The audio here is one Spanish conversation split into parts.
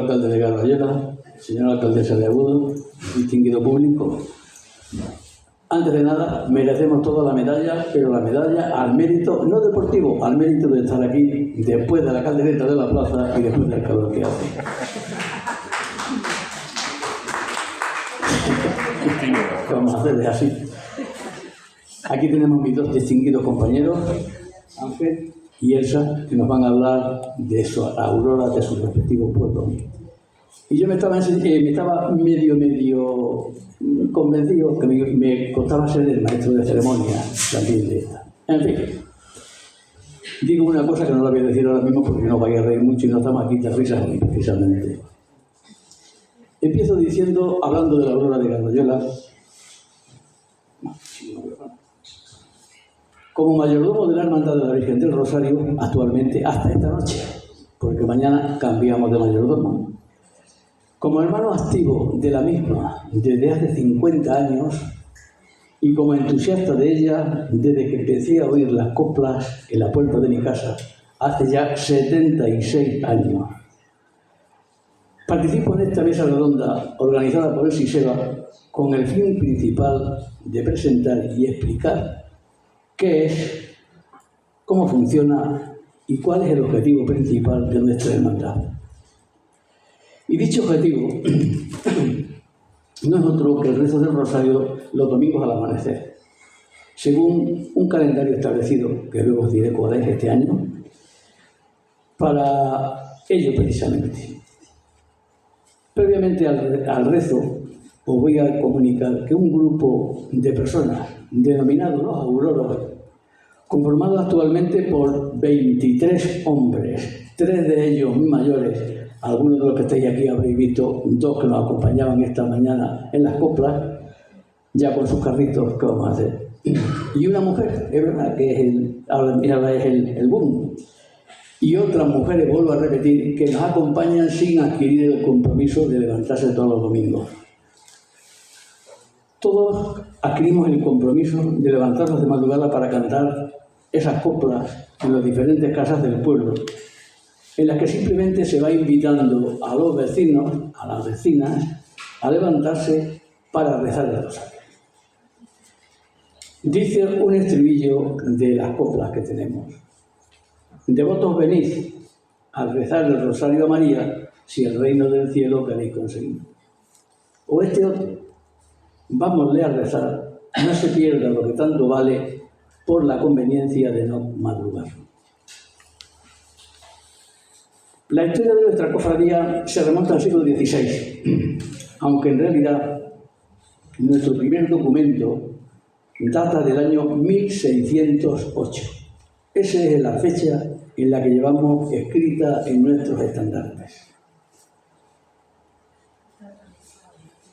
alcalde de Garbayola, señora alcaldesa de Agudo, distinguido público. Antes de nada, merecemos toda la medalla, pero la medalla al mérito, no deportivo, al mérito de estar aquí después de la caldereta de la plaza y después del calor que hace. Vamos a hacerles así. Aquí tenemos mis dos distinguidos compañeros, Ángel y Elsa, que nos van a hablar de su aurora de sus respectivos pueblos. Y yo me estaba medio convencido que me costaba ser el maestro de ceremonia también de esta. En fin, digo una cosa que no la voy a decir ahora mismo porque no vaya a reír mucho y no estamos aquí de risas hoy, precisamente. Empiezo diciendo, hablando de la aurora de Garbayola, como mayordomo de la Hermandad de la Virgen del Rosario, actualmente hasta esta noche, porque mañana cambiamos de mayordomo. Como hermano activo de la misma desde hace 50 años y como entusiasta de ella desde que empecé a oír las coplas en la puerta de mi casa hace ya 76 años. Participo en esta mesa redonda organizada por el SISEBA con el fin principal de presentar y explicar qué es, cómo funciona y cuál es el objetivo principal de nuestra hermandad. Y dicho objetivo no es otro que el rezo del rosario los domingos al amanecer, según un calendario establecido, que luego os diré cuál es este año, para ello precisamente. Previamente al rezo, os voy a comunicar que un grupo de personas, denominados los auroros, conformados actualmente por 23 hombres, 3 de ellos muy mayores. Algunos de los que estáis aquí habréis visto 2 que nos acompañaban esta mañana en las coplas, ya con sus carritos, ¿qué vamos a hacer? Y una mujer, es verdad que ahora es el boom. Y otras mujeres, vuelvo a repetir, que nos acompañan sin adquirir el compromiso de levantarse todos los domingos. Todos adquirimos el compromiso de levantarnos de madrugada para cantar esas coplas en las diferentes casas del pueblo, en las que simplemente se va invitando a los vecinos, a las vecinas, a levantarse para rezar el rosario. Dice un estribillo de las coplas que tenemos: devotos venid al rezar el rosario a María, si el reino del cielo queréis conseguir. O este otro: vámosle a rezar, no se pierda lo que tanto vale por la conveniencia de no madrugar. La historia de nuestra cofradía se remonta al siglo XVI, aunque en realidad nuestro primer documento data del año 1608. Esa es la fecha en la que llevamos escrita en nuestros estandartes.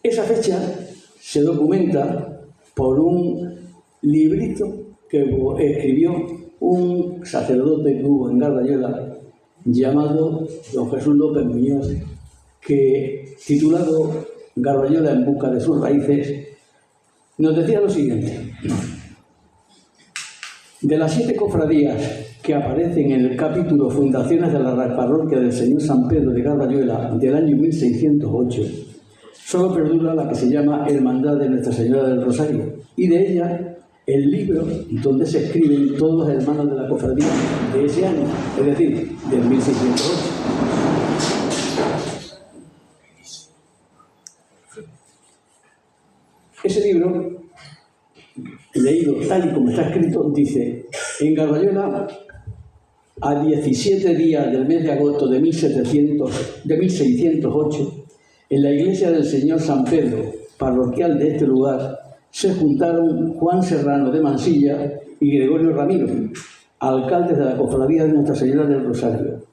Esa fecha se documenta por un librito que escribió un sacerdote que hubo en Garbayola llamado don Jesús López Muñoz, que, titulado Garbayola en busca de sus raíces, nos decía lo siguiente: de las 7 cofradías que aparecen en el capítulo Fundaciones de la Parroquia del Señor San Pedro de Garbayuela del año 1608, solo perdura la que se llama Hermandad de Nuestra Señora del Rosario, y de ella el libro donde se escriben todos los hermanos de la cofradía de ese año, es decir, del 1608. Ese libro, leído tal y como está escrito, dice: en Garbayola, a 17 días del mes de agosto de 1608, en la iglesia del Señor San Pedro, parroquial de este lugar, se juntaron Juan Serrano de Mansilla y Gregorio Ramiro, alcaldes de la cofradía de Nuestra Señora del Rosario,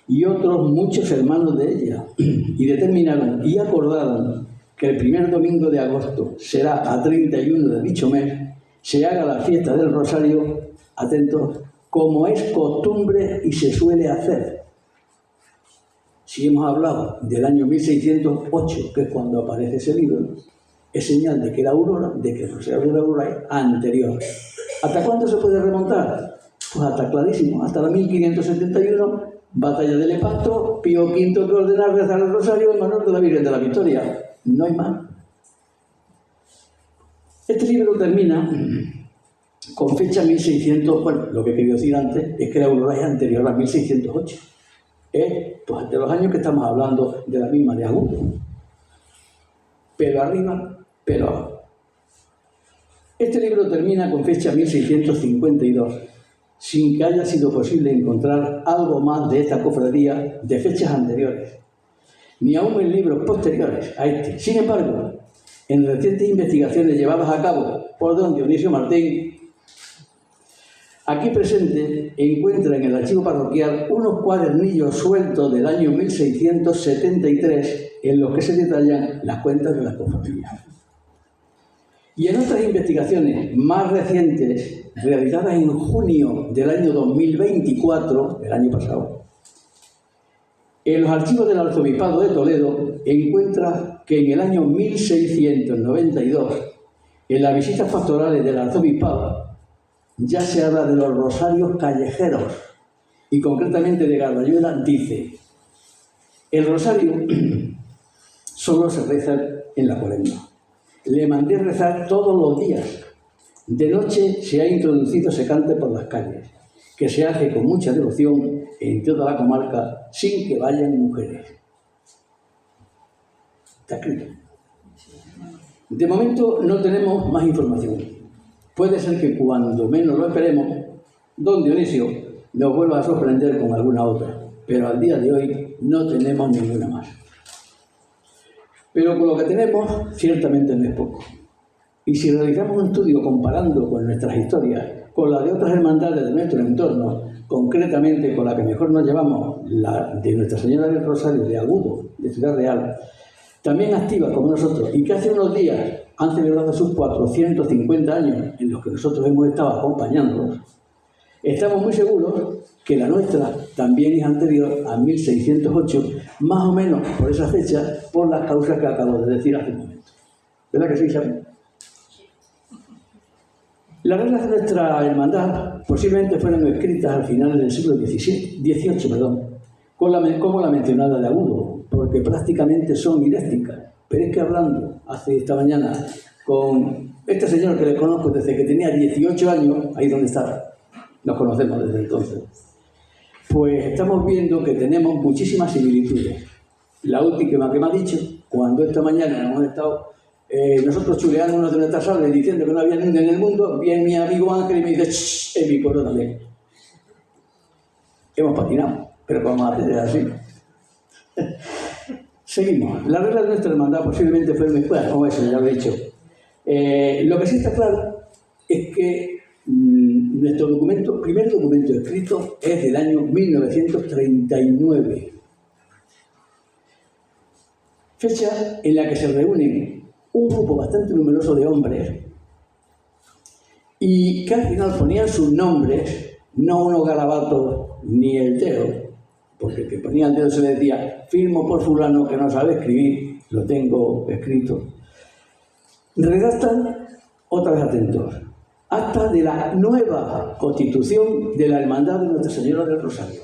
y otros muchos hermanos de ella, y determinaron y acordaron que el primer domingo de agosto será a 31 de dicho mes, se haga la fiesta del Rosario, atentos, como es costumbre y se suele hacer. Si hemos hablado del año 1608, que es cuando aparece ese libro, es señal de que la aurora, de que el rosario de la aurora es anterior. ¿Hasta cuándo se puede remontar? Pues hasta clarísimo, hasta la 1571, Batalla de Lepanto, Pío V que ordena rezar el rosario en honor de la Virgen de la Victoria. No hay más. Este libro termina con fecha 1600, bueno, lo que he querido decir antes es que la aurora es anterior a 1608. Pues de los años que estamos hablando de la misma de Agudo. Pero arriba, pero abajo. Este libro termina con fecha 1652, sin que haya sido posible encontrar algo más de esta cofradía de fechas anteriores, ni aún en libros posteriores a este. Sin embargo, en recientes investigaciones llevadas a cabo por don Dionisio Martín, aquí presente encuentra en el archivo parroquial unos cuadernillos sueltos del año 1673 en los que se detallan las cuentas de la cofradía. Y en otras investigaciones más recientes, realizadas en junio del año 2024, del año pasado, en los archivos del Arzobispado de Toledo encuentra que en el año 1692, en las visitas pastorales del Arzobispado, ya se habla de los rosarios callejeros, y concretamente de Gardayuela dice: el rosario solo se reza en la Cuaresma. Le mandé rezar todos los días. De noche se ha introducido ese cante por las calles, que se hace con mucha devoción en toda la comarca, sin que vayan mujeres. Está escrito. De momento no tenemos más información. Puede ser que cuando menos lo esperemos, don Dionisio nos vuelva a sorprender con alguna otra, pero al día de hoy no tenemos ninguna más. Pero con lo que tenemos, ciertamente no es poco. Y si realizamos un estudio comparando con nuestras historias, con la de otras hermandades de nuestro entorno, concretamente con la que mejor nos llevamos, la de Nuestra Señora del Rosario de Agudo, de Ciudad Real, también activa como nosotros, y que hace unos días han celebrado sus 450 años en los que nosotros hemos estado acompañándolos, estamos muy seguros que la nuestra también es anterior a 1608, más o menos por esa fecha, por las causas que acabo de decir hace un momento. ¿Verdad que sí, Xavi? Las reglas de nuestra hermandad posiblemente fueron escritas al final del siglo XVIII, como la mencionada de Agudo, porque prácticamente son idénticas. Pero es que hablando hace esta mañana con este señor que le conozco desde que tenía 18 años, ahí donde está, nos conocemos desde entonces, pues estamos viendo que tenemos muchísimas similitudes. La última que me ha dicho, cuando esta mañana hemos estado nosotros chuleándonos de nuestra sala y diciendo que no había niños en el mundo, viene mi amigo Ángel y me dice: "Shh, en mi pueblo también". Hemos patinado, pero vamos a hacer así. Seguimos. La regla de nuestra hermandad posiblemente fue bueno, como eso ya lo he dicho. Lo que sí está claro es que nuestro primer documento escrito es del año 1939. Fecha en la que se reúnen un grupo bastante numeroso de hombres y que al final ponían sus nombres, no unos garabatos ni el dedo, porque el que ponía el dedo se le decía: firmo por fulano que no sabe escribir, lo tengo escrito. Redactan, otra vez atentos, acta de la nueva constitución de la Hermandad de Nuestra Señora del Rosario.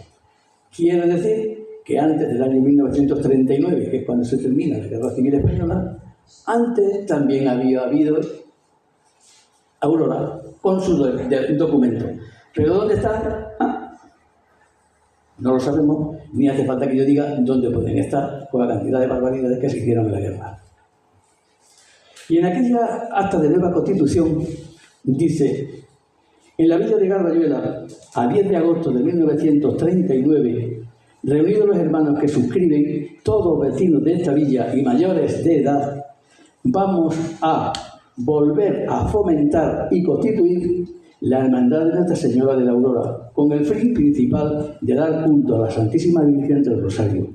Quiere decir que antes del año 1939, que es cuando se termina la Guerra Civil Española, antes también había habido Aurora con su documento. ¿Pero dónde está? No lo sabemos, ni hace falta que yo diga dónde pueden estar con la cantidad de barbaridades que se hicieron en la guerra. Y en aquella acta de nueva constitución dice: en la villa de Gardayuela, a 10 de agosto de 1939, reunidos los hermanos que suscriben, todos vecinos de esta villa y mayores de edad, vamos a volver a fomentar y constituir la Hermandad de Nuestra Señora de la Aurora, con el fin principal de dar culto a la Santísima Virgen del Rosario.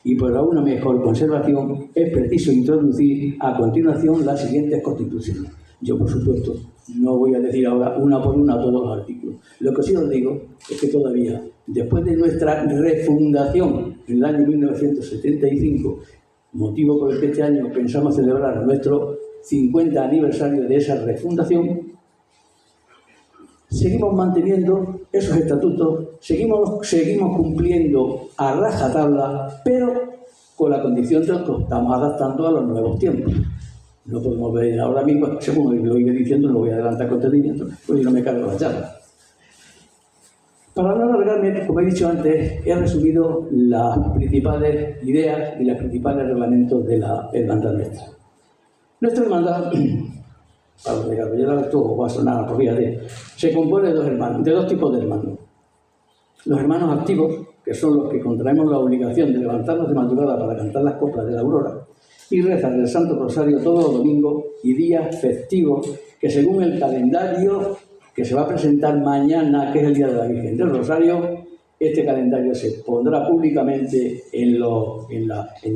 Y para una mejor conservación es preciso introducir a continuación las siguientes constituciones. Yo, por supuesto, no voy a decir ahora una por una todos los artículos. Lo que sí os digo es que todavía, después de nuestra refundación en el año 1975, motivo por el que este año pensamos celebrar nuestro 50 aniversario de esa refundación, seguimos manteniendo esos estatutos, seguimos cumpliendo a rajatabla, pero con la condición de que nos estamos adaptando a los nuevos tiempos. No podemos ver ahora mismo, según lo iré diciendo, no voy a adelantar contenido, pues no me cargo la charla. Para no alargarme, como he dicho antes, he resumido las principales ideas y los principales reglamentos de la hermandad nuestra. Nuestra hermandad, para los de Carballola, esto va a sonar a de, se compone de dos tipos de hermanos. Los hermanos activos, que son los que contraemos la obligación de levantarnos de madrugada para cantar las coplas de la aurora y rezar el Santo Rosario todos los domingos y días festivos, que según el calendario que se va a presentar mañana, que es el Día de la Virgen del Rosario, este calendario se pondrá públicamente en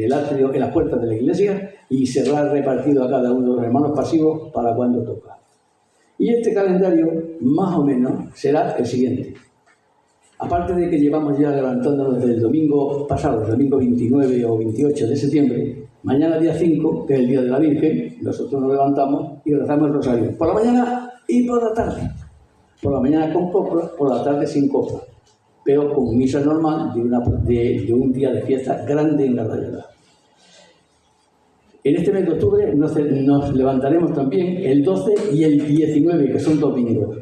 el atrio, en las puertas de la iglesia, y será repartido a cada uno de los hermanos pasivos para cuando toca. Y este calendario, más o menos, será el siguiente. Aparte de que llevamos ya levantándonos desde el domingo pasado, el domingo 29 o 28 de septiembre, mañana día 5, que es el Día de la Virgen, nosotros nos levantamos y rezamos el rosario, por la mañana y por la tarde. Por la mañana con copla, por la tarde sin copla, pero con misa normal de un día de fiesta grande en Carballola. En este mes de octubre nos levantaremos también el 12 y el 19, que son domingos.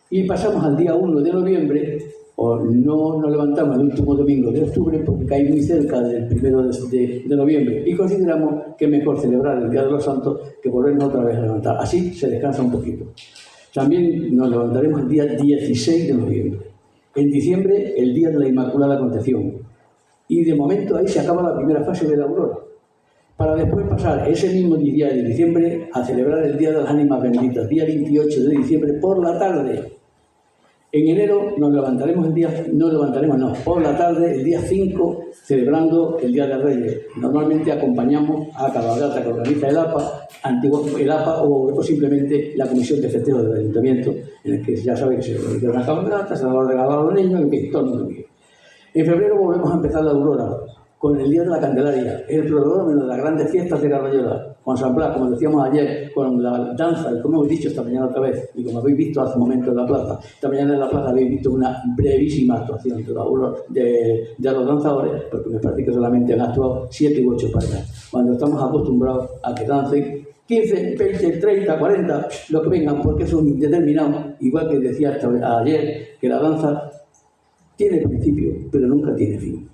Y pasamos al día 1 de noviembre, o no nos levantamos el último domingo de octubre, porque cae muy cerca del 1 de noviembre. Y consideramos que es mejor celebrar el Día de los Santos que volvernos otra vez a levantar. Así se descansa un poquito. También nos levantaremos el día 16 de noviembre. En diciembre, el Día de la Inmaculada Concepción. Y de momento ahí se acaba la primera fase de la aurora, para después pasar ese mismo día de diciembre a celebrar el Día de las Ánimas Benditas, día 28 de diciembre por la tarde. En enero por la tarde, el día 5, celebrando el Día de Reyes. Normalmente acompañamos a cabalgata que organiza el APA o simplemente la Comisión de Festejos del Ayuntamiento, en el que ya sabe que se organiza una cabalgata, se va a regalar a los niños, en fin, todo el mundo vive. En febrero volvemos a empezar la aurora, con el Día de la Candelaria, el prolegómeno de las grandes fiestas de Carballola, con San Blas, como decíamos ayer, con la danza, y como hemos dicho esta mañana otra vez, y como habéis visto hace un momento en la plaza, esta mañana en la plaza habéis visto una brevísima actuación de los danzadores, porque me parece que solamente han actuado 7 u 8 parejas, cuando estamos acostumbrados a que dancen 15, 20, 30, 40, lo que vengan, porque son indeterminados, igual que decía hasta ayer, que la danza tiene principio, pero nunca tiene fin.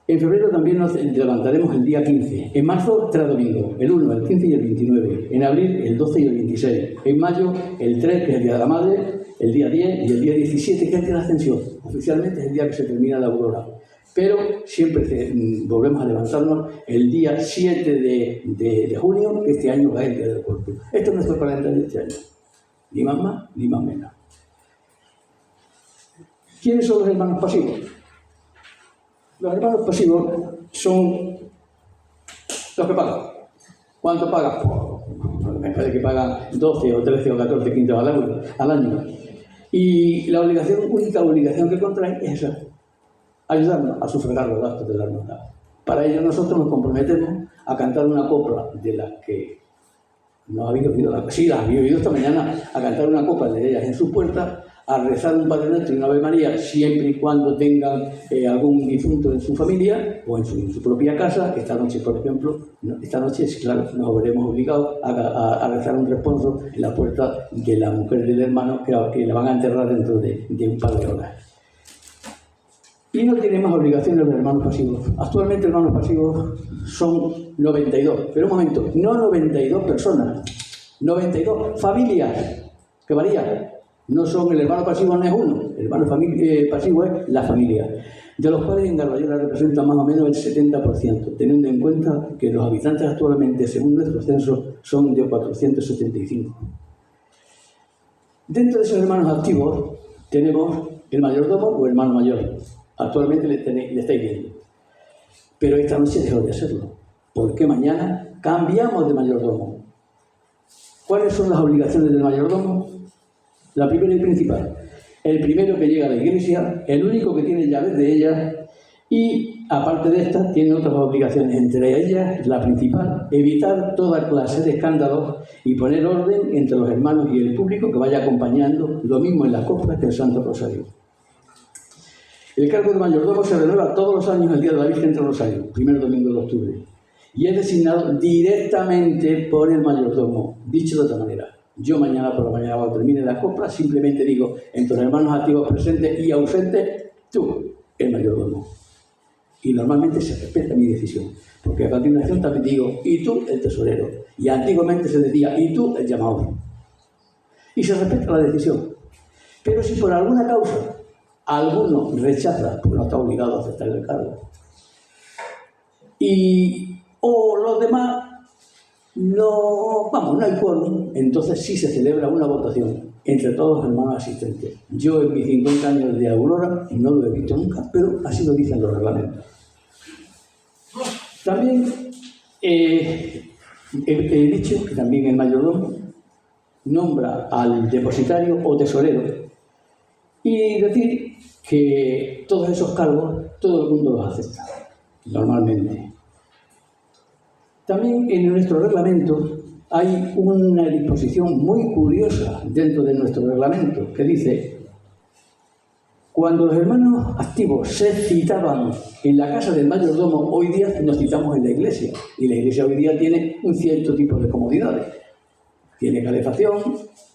En febrero también nos levantaremos el día 15. En marzo, 3 domingos, el 1, el 15 y el 29. En abril, el 12 y el 26. En mayo, el 3, que es el Día de la Madre, el día 10 y el día 17, que es el Día de la Ascensión. Oficialmente es el día que se termina la aurora. Pero siempre volvemos a levantarnos el día 7 de junio, que este año va el Día del Cuerpo. Este es nuestro calendario de este año. Ni más, ni más menos. ¿Quiénes son los hermanos pasivos? Los hermanos pasivos son los que pagan. ¿Cuánto pagan? Me parece que pagan 12 o 13 o 14 quintos al año. Y la única obligación que contraen es esa: ayudarnos a sufragar los gastos de la hermandad. Para ello nosotros nos comprometemos a cantar una copla de las que no habéis oído, sí, las habéis oído esta mañana, a cantar una copla de ellas en sus puertas, a rezar un Padre Nuestro y una Ave María, siempre y cuando tengan algún difunto en su familia o en su propia casa. Esta noche, por ejemplo, claro, nos veremos obligados a rezar un responso en la puerta de la mujer del hermano que la van a enterrar dentro de un par de horas. Y no tiene más obligaciones los hermanos pasivos. Actualmente hermanos pasivos son 92, pero un momento, no 92 personas, 92 familias, que varían. No son, el hermano pasivo no es uno, el hermano pasivo es la familia, de los cuales en Carballola representa más o menos el 70%, teniendo en cuenta que los habitantes actualmente, según nuestro censo, son de 475. Dentro de esos hermanos activos tenemos el mayordomo o hermano mayor. Actualmente le estáis viendo. Pero esta noche dejó de serlo, porque mañana cambiamos de mayordomo. ¿Cuáles son las obligaciones del mayordomo? La primera y principal: el primero que llega a la iglesia, el único que tiene llaves de ella, y Aparte de estas, tiene otras obligaciones, entre ellas la principal, evitar toda clase de escándalos y poner orden entre los hermanos y el público que vaya acompañando, lo mismo en las coplas que el Santo Rosario. El cargo de mayordomo se renueva todos los años el día de la Virgen del Rosario, primer domingo de octubre, y es designado directamente por el mayordomo. Dicho de otra manera, yo mañana por la mañana, cuando termine la copla, simplemente digo, entre los hermanos activos presentes y ausentes, tú, el mayordomo. Y normalmente se respeta mi decisión, porque a continuación también digo, y tú, el tesorero. Y antiguamente se decía, y tú, el llamador. Y se respeta la decisión. Pero si por alguna causa alguno rechaza, pues no está obligado a aceptar el cargo. O los demás no hay quórum, entonces sí se celebra una votación entre todos los hermanos asistentes. Yo en mis 50 años de Aurora no lo he visto nunca, pero así lo dicen los reglamentos. También he dicho que también el mayordomo nombra al depositario o tesorero, y decir que todos esos cargos todo el mundo los acepta, normalmente. También en nuestro reglamento hay una disposición muy curiosa dentro de nuestro reglamento que dice: cuando los hermanos activos se citaban en la casa del mayordomo, hoy día nos citamos en la iglesia, y la iglesia hoy día tiene un cierto tipo de comodidades. Tiene calefacción,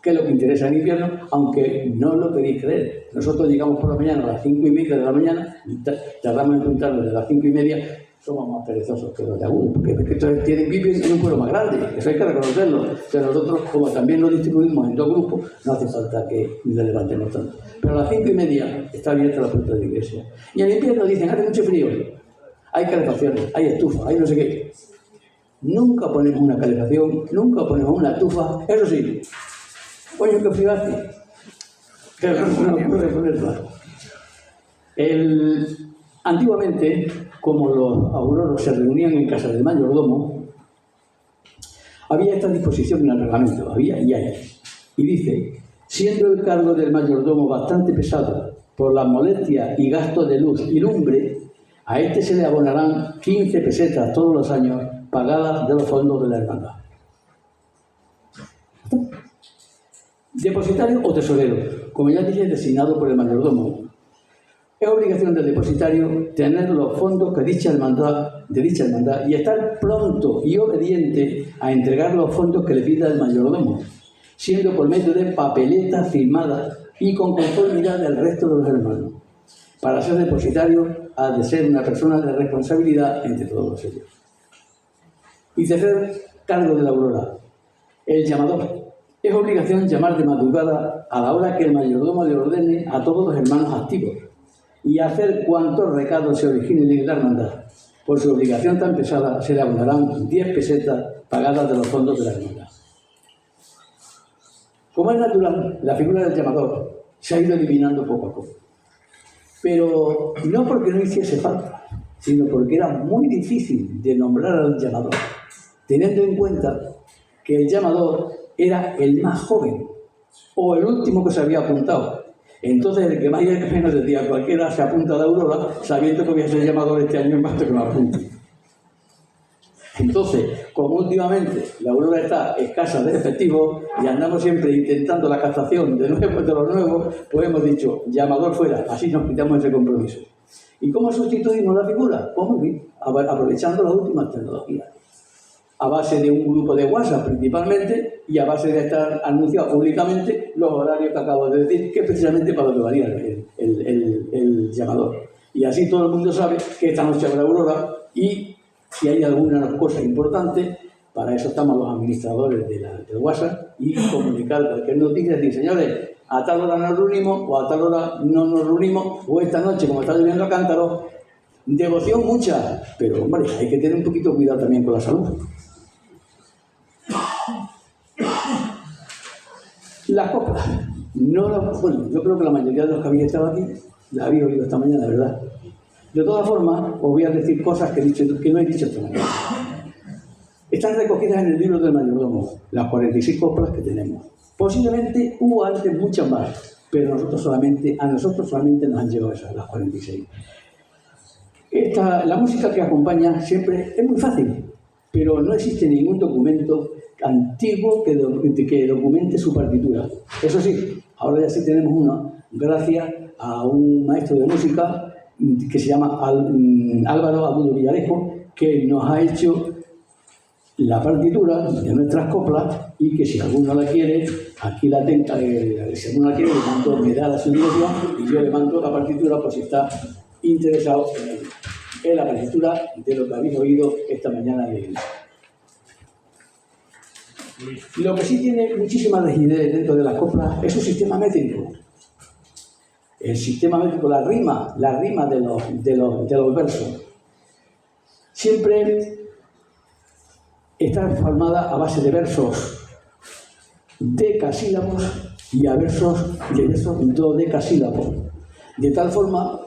que es lo que interesa en invierno, aunque no lo queréis creer. Nosotros llegamos por la mañana a las 5:30 de la mañana, y tardamos en juntarnos de las 5:30, somos más perezosos que los de Agudo, porque estos viven en un pueblo más grande, eso hay que reconocerlo. Pero nosotros, como también nos distribuimos en dos grupos, no hace falta que le levantemos tanto. Pero a las 5:30 está abierta la puerta de la iglesia. Y en invierno dicen, hace mucho frío, hay calefacciones, hay estufa, hay no sé qué. Nunca ponemos una calefacción, nunca ponemos una estufa, eso sí. Oye, qué frío hace. Que no puede ponerla. Antiguamente, como los auroros se reunían en casa del mayordomo, había esta disposición en el reglamento, había y hay. Y dice: siendo el cargo del mayordomo bastante pesado por las molestias y gastos de luz y lumbre, a este se le abonarán 15 pesetas todos los años pagadas de los fondos de la hermandad. Depositario o tesorero, como ya dije, designado por el mayordomo. Es obligación del depositario tener los fondos de dicha hermandad y estar pronto y obediente a entregar los fondos que le pida el mayordomo, siendo por medio de papeletas firmadas y con conformidad del resto de los hermanos. Para ser depositario ha de ser una persona de responsabilidad entre todos ellos. Y tercer cargo de la Aurora, el llamador. Es obligación llamar de madrugada a la hora que el mayordomo le ordene a todos los hermanos activos y hacer cuantos recados se originen en la hermandad. Por su obligación tan pesada se le abonarán 10 pesetas pagadas de los fondos de la hermandad. Como es natural, la figura del llamador se ha ido eliminando poco a poco. Pero no porque no hiciese falta, sino porque era muy difícil de nombrar al llamador, teniendo en cuenta que el llamador era el más joven o el último que se había apuntado. Entonces el que más y el que menos decía, cualquiera se apunta a la Aurora sabiendo que voy a ser llamador este año en basta que me apunte. Entonces, como últimamente la Aurora está escasa de efectivos y andamos siempre intentando la captación de los nuevos, pues hemos dicho, llamador fuera, así nos quitamos ese compromiso. ¿Y cómo sustituimos la figura? Pues muy bien, aprovechando las últimas tecnologías. A base de un grupo de WhatsApp principalmente y a base de estar anunciado públicamente los horarios que acabo de decir, que es precisamente para lo que varía el llamador. Y así todo el mundo sabe que esta noche habrá Aurora, y si hay alguna cosa importante, para eso estamos los administradores del WhatsApp, y comunicar cualquier noticia, decir, señores, a tal hora nos reunimos, o a tal hora no nos reunimos, o esta noche, como está lloviendo a cántaros, devoción mucha, pero hombre, hay que tener un poquito de cuidado también con la salud. Las coplas, bueno, yo creo que la mayoría de los que habéis estado aquí las habéis oído esta mañana, ¿verdad? De todas formas, os voy a decir cosas que no he dicho esta mañana. Están recogidas en el libro del mayordomo, las 46 coplas que tenemos. Posiblemente hubo antes muchas más, pero a nosotros solamente nos han llegado esas, las 46. La música que acompaña siempre es muy fácil, pero no existe ningún documento antiguo que documente su partitura. Eso sí, ahora ya sí tenemos uno, gracias a un maestro de música que se llama Álvaro Agudo Villarejo, que nos ha hecho la partitura de nuestras coplas, y que si alguno la quiere, aquí la tengo, si alguno la quiere, le mando, me da la su dirección y yo le mando la partitura por si está interesado en ella. Es la partitura de lo que habéis oído esta mañana de él. Lo que sí tiene muchísima rigidez dentro de las coplas es su sistema métrico. El sistema métrico, la rima de los versos, siempre está formada a base de versos decasílabos y a versos dodecasílabos. De tal forma,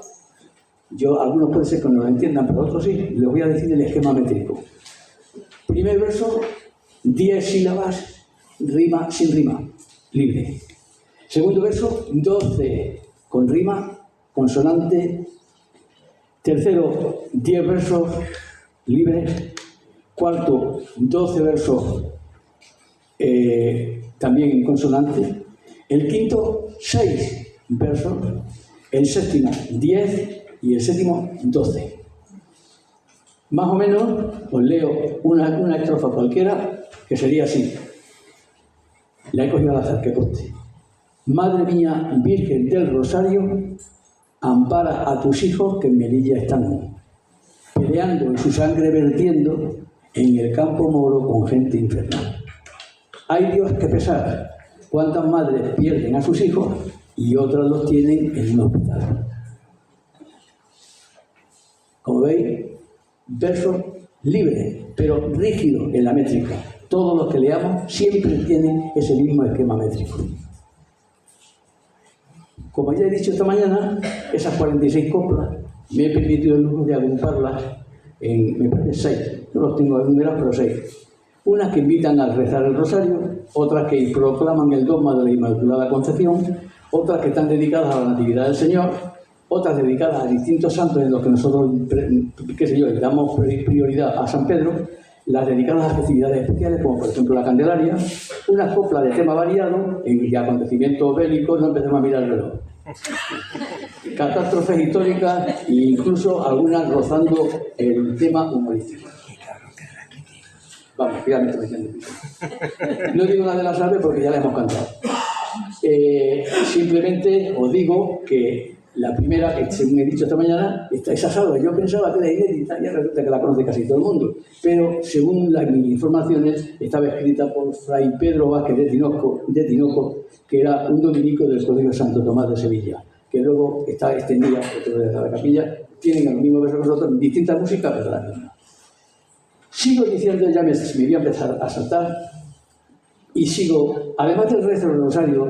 algunos pueden ser que no lo entiendan, pero otros sí, les voy a decir el esquema métrico. Primer verso, 10 sílabas, rima sin rima, libre. Segundo verso, 12 con rima, consonante. Tercero, 10 versos libres. Cuarto, 12 versos también en consonante. El quinto, 6 versos. El séptimo, 10 y el séptimo, 12. Más o menos, os leo una estrofa cualquiera que sería así. La he cogido al azar, que conste. Madre mía, Virgen del Rosario, ampara a tus hijos que en Melilla están, peleando y su sangre vertiendo en el campo moro con gente infernal. Hay Dios que pesar, cuántas madres pierden a sus hijos y otras los tienen en un hospital. Como veis, verso libre, pero rígido en la métrica. Todos los que leamos siempre tienen ese mismo esquema métrico. Como ya he dicho esta mañana, esas 46 coplas me he permitido el lujo de agruparlas en, me parece, 6. No los tengo enumerados, pero 6. Unas que invitan a rezar el rosario, otras que proclaman el dogma de la Inmaculada Concepción, otras que están dedicadas a la Natividad del Señor, otras dedicadas a distintos santos en los que nosotros, le damos prioridad a San Pedro, las dedicadas a festividades especiales, como por ejemplo la Candelaria, unas coplas de tema variado, en acontecimientos bélicos, no empecemos a mirar el reloj. Catástrofes históricas e incluso algunas rozando el tema humorístico. Vamos, que ya me estoy metiendo. No digo una de las aves porque ya la hemos cantado. Simplemente os digo que la primera, que según he dicho esta mañana, esa salva. Yo pensaba que era inédita y resulta que la conoce casi todo el mundo. Pero según las informaciones, estaba escrita por Fray Pedro Vázquez de Tinoco, que era un dominico del Colegio Santo Tomás de Sevilla, que luego está extendida por toda la capilla. Tienen el mismo verso que nosotros, distinta música, pero la misma. Sigo diciendo, ya me voy a empezar a saltar, y sigo, además del rezo del rosario,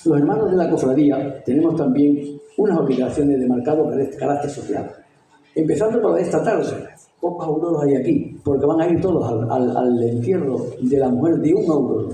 los hermanos de la cofradía tenemos también unas obligaciones de marcado carácter social. Empezando por esta tarde, pocos auroros hay aquí, porque van a ir todos al entierro de la mujer de un auroro.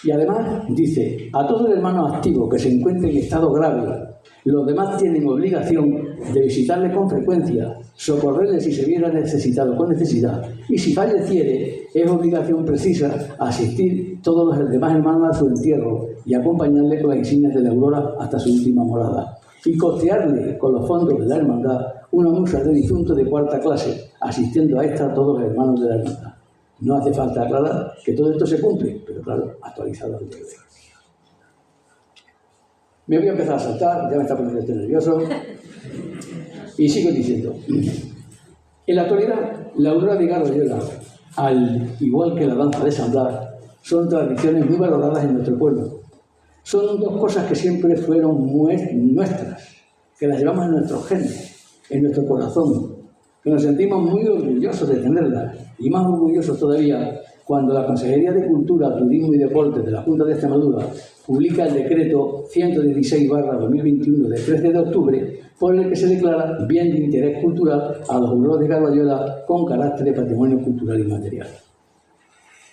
Y además dice, a todo el hermano activo que se encuentre en estado grave, los demás tienen obligación de visitarle con frecuencia, socorrerle si se viera necesitado con necesidad, y si falleciere, es obligación precisa asistir todos los demás hermanos a su entierro y acompañarle con las insignias de la aurora hasta su última morada, y costearle con los fondos de la hermandad una musa de difunto de 4ª clase, asistiendo a esta todos los hermanos de la hermandad. No hace falta aclarar que todo esto se cumple, pero claro, actualizado al día de hoy. Me voy a empezar a saltar, ya me está poniendo nervioso. Y sigo diciendo. En la actualidad, la aurora de Garroyola, al igual que la danza de San Blas, son tradiciones muy valoradas en nuestro pueblo. Son dos cosas que siempre fueron nuestras, que las llevamos en nuestros genes, en nuestro corazón, que nos sentimos muy orgullosos de tenerlas, y más orgullosos todavía cuando la Consejería de Cultura, Turismo y Deportes de la Junta de Extremadura publica el decreto 116/2021 del 13 de octubre, por el que se declara bien de interés cultural a los auroros de Garbayola con carácter de patrimonio cultural inmaterial.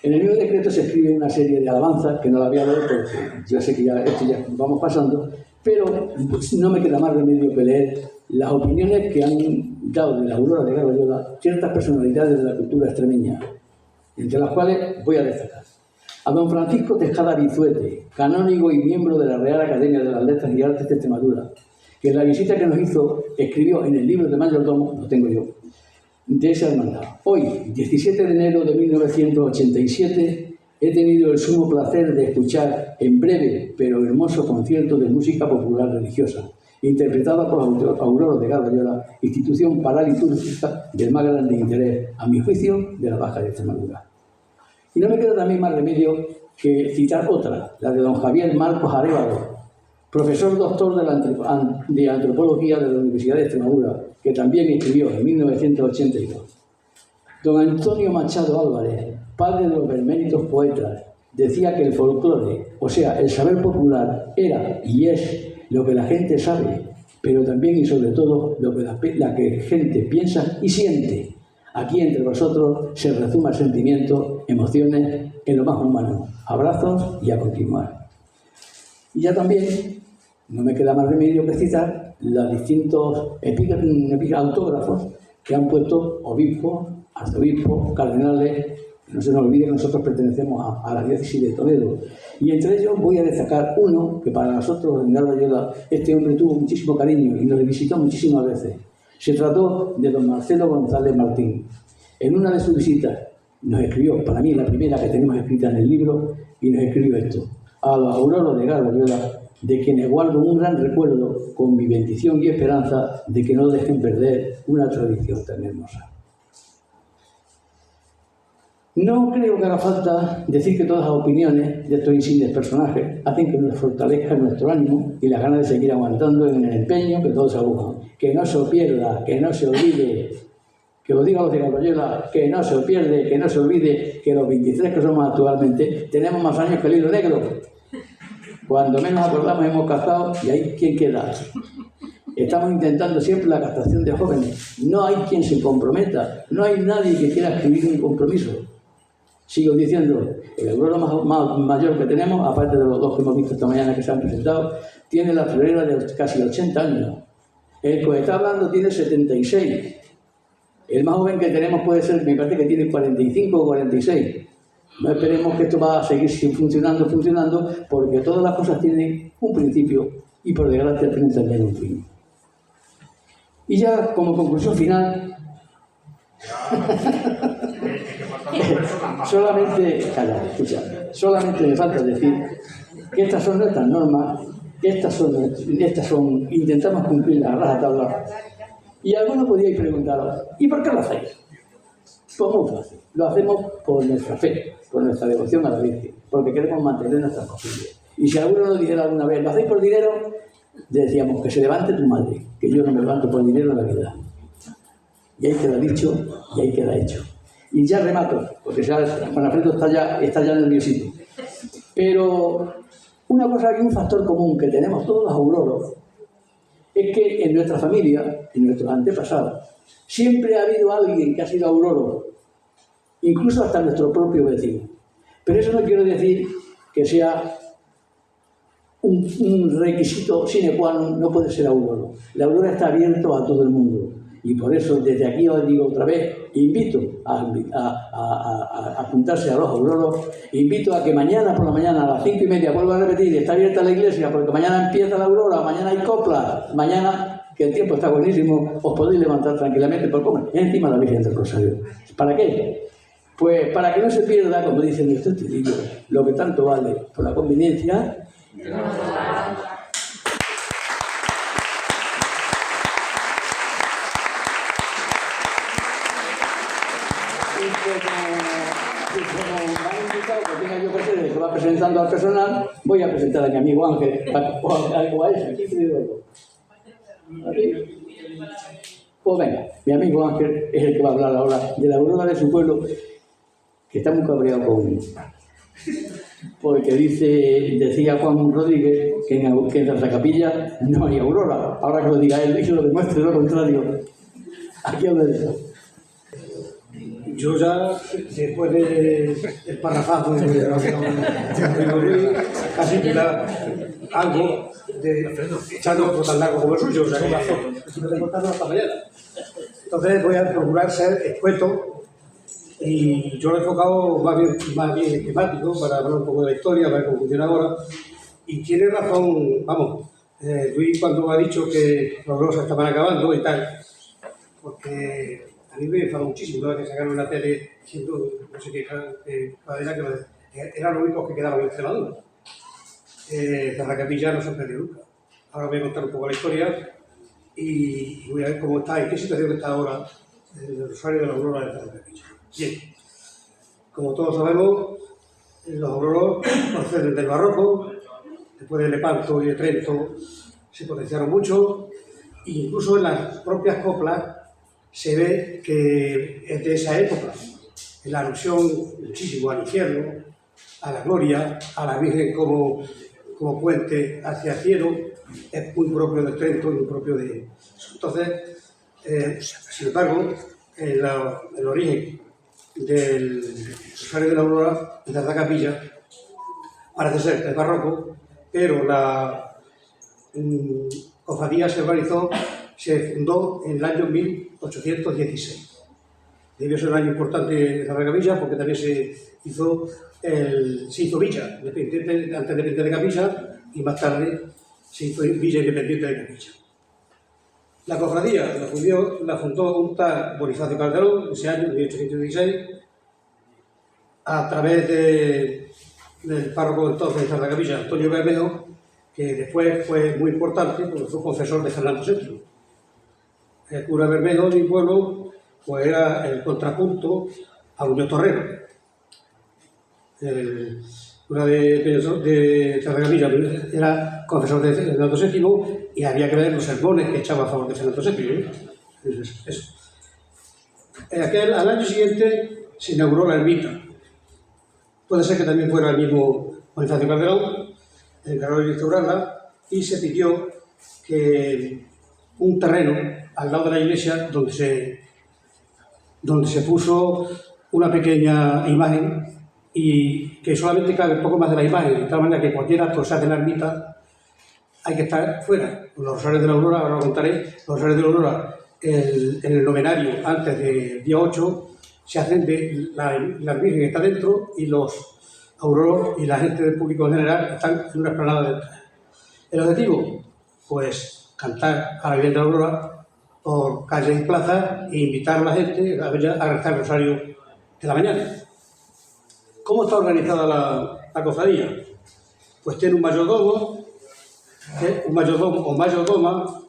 En el mismo decreto se escribe una serie de alabanzas que no la voy a leer porque yo sé que esto ya vamos pasando, Pero pues, no me queda más remedio que leer las opiniones que han dado de la aurora de Garbayola ciertas personalidades de la cultura extremeña, entre las cuales voy a destacar a don Francisco Tejada Bizuete, canónigo y miembro de la Real Academia de las Letras y Artes de Extremadura, que en la visita que nos hizo escribió en el libro de mayordomo, lo tengo yo, de esa hermandad. Hoy, 17 de enero de 1987, he tenido el sumo placer de escuchar en breve pero hermoso concierto de música popular religiosa, interpretada por Aurora de Garbayola, institución paralitúrgica del más grande interés, a mi juicio, de la Baja de Extremadura. Y no me queda también más remedio que citar otra, la de don Javier Marcos Arévalo, profesor doctor de Antropología de la Universidad de Extremadura, que también escribió en 1982. Don Antonio Machado Álvarez, padre de los beneméritos poetas, decía que el folclore, o sea, el saber popular, era y es lo que la gente sabe, pero también y sobre todo lo que la gente piensa y siente. Aquí entre vosotros se resuma el sentimiento, emociones, en lo más humano. Abrazos y a continuar. Y ya también no me queda más remedio que citar los distintos autógrafos que han puesto obispos, arzobispos, cardenales. No se nos olvide que nosotros pertenecemos a la diócesis de Toledo. Y entre ellos voy a destacar uno que para nosotros en Garbayola este hombre tuvo muchísimo cariño y nos visitó muchísimas veces. Se trató de don Marcelo González Martín. En una de sus visitas nos escribió, para mí la primera que tenemos escrita en el libro, y nos escribió esto: a los auroros de Garbayola, de quienes guardo un gran recuerdo con mi bendición y esperanza de que no dejen perder una tradición tan hermosa. No creo que haga falta decir que todas las opiniones de estos insignes personajes hacen que nos fortalezca nuestro ánimo y las ganas de seguir aguantando en el empeño que todos agujan. Que no se pierda, que no se olvide, que lo diga los de Garbayola, que no se pierde, que no se olvide que los 23 que somos actualmente tenemos más años que el hilo negro. Cuando menos acordamos hemos captado y ahí ¿quién queda? Estamos intentando siempre la captación de jóvenes. No hay quien se comprometa, no hay nadie que quiera escribir un compromiso. Sigo diciendo, el aurora más mayor que tenemos, aparte de los dos que hemos visto esta mañana que se han presentado, tiene la florera de casi 80 años. El que está hablando tiene 76. El más joven que tenemos puede ser, me parece que tiene 45 o 46. No esperemos que esto va a seguir funcionando, porque todas las cosas tienen un principio y por desgracia tienen también un fin. Y ya como conclusión final, solamente me falta decir que estas son nuestras normas, intentamos cumplirlas a rajatabla. Y algunos podíais preguntaros, ¿y por qué lo hacéis? Pues muy fácil, lo hacemos por nuestra fe, por nuestra devoción a la Virgen, porque queremos mantener nuestras costumbres. Y si alguno nos dijera alguna vez, ¿lo hacéis por dinero? Decíamos, que se levante tu madre, que yo no me levanto por dinero en la vida. Y ahí queda dicho, y ahí queda hecho. Y ya remato, porque ya Juan Alfredo está ya nerviosito. Pero una cosa y un factor común que tenemos todos los auroros es que en nuestra familia, en nuestros antepasados, siempre ha habido alguien que ha sido auroro, incluso hasta nuestro propio vecino. Pero eso no quiere decir que sea un requisito sine qua non, no puede ser auroro. La aurora está abierto a todo el mundo. Y por eso, desde aquí os digo otra vez, invito a apuntarse a los auroros, invito a que mañana por la mañana a las 5:30, vuelvo a repetir, está abierta la iglesia, porque mañana empieza la aurora, mañana hay coplas, mañana, que el tiempo está buenísimo, os podéis levantar tranquilamente por comer, encima de la Virgen del Rosario. ¿Para qué? Pues para que no se pierda, como dicen nuestros títulos, lo que tanto vale por la conveniencia. Que va presentando al personal, voy a presentar a mi amigo Ángel, o a ese, aquí pues venga, mi amigo Ángel es el que va a hablar ahora de la aurora de su pueblo, que está muy cabreado conmigo, porque decía Juan Rodríguez que en Santa Capilla no hay aurora. Ahora que lo diga él y que lo demuestre lo contrario, aquí os lo dejo. Yo ya, después del parrafazo de casi me da algo, echando otro tan largo como el suyo, o sea que estoy reportando hasta mañana. Entonces voy a procurar ser escueto y yo lo he enfocado más bien esquemático para hablar un poco de la historia, para ver cómo funciona ahora. Y tiene razón, vamos, Luis cuando ha dicho que los logros se estaban acabando y tal, porque a mí me enfadó muchísimo la que sacaron en la tele siendo no sé qué cadena que eran los únicos que quedaban en Extremadura. Zarracapilla no se perdió nunca. Ahora voy a contar un poco la historia y voy a ver cómo está, en qué situación está ahora el Rosario de la Aurora de Zarracapilla. Bien, como todos sabemos, los auroros proceden del barroco, después de Lepanto y de Trento se potenciaron mucho, e incluso en las propias coplas se ve que es de esa época, en la alusión muchísimo al infierno, a la gloria, a la Virgen como puente hacia el cielo, es muy propio del Trento y muy propio de eso. Entonces, sin embargo, el origen del Rosario de la Aurora de Zarracapilla parece ser que es barroco, pero la cofradía se organizó, se fundó en el año 1816. Debió ser un año importante de Zarracapilla porque también se hizo villa, antes dependiente de Capilla, y más tarde se hizo villa independiente de Capilla. La cofradía la fundó un tal Bonifacio Calderón, ese año, 1816, a través del párroco entonces de Zarracapilla, Antonio Bermejo, que después fue muy importante porque fue confesor de Fernando VII. El cura Bermejo de mi pueblo pues era el contrapunto a Muñoz Torrero. El cura de Zarracapilla era confesor de Fernando VII y había que ver los sermones que echaba a favor de Fernando VII. Eso. Al año siguiente se inauguró la ermita. Puede ser que también fuera el mismo Bonifacio Calderón, el encargado de restaurarla, y se pidió que un terreno al lado de la iglesia donde se puso una pequeña imagen y que solamente cabe poco más de la imagen, de tal manera que cualquier acto se hace en la ermita hay que estar fuera. Los rosarios de la Aurora, ahora lo contaré, los rosarios de la Aurora en el novenario antes del día 8 se hacen de la Virgen está dentro y los auroros y la gente del público en general están en una explanada dentro. El objetivo, pues cantar a la Virgen de la Aurora por calles y plazas e invitar a la gente a rezar el rosario de la mañana. ¿Cómo está organizada la cofradía? Pues tiene un mayordomo o mayordoma,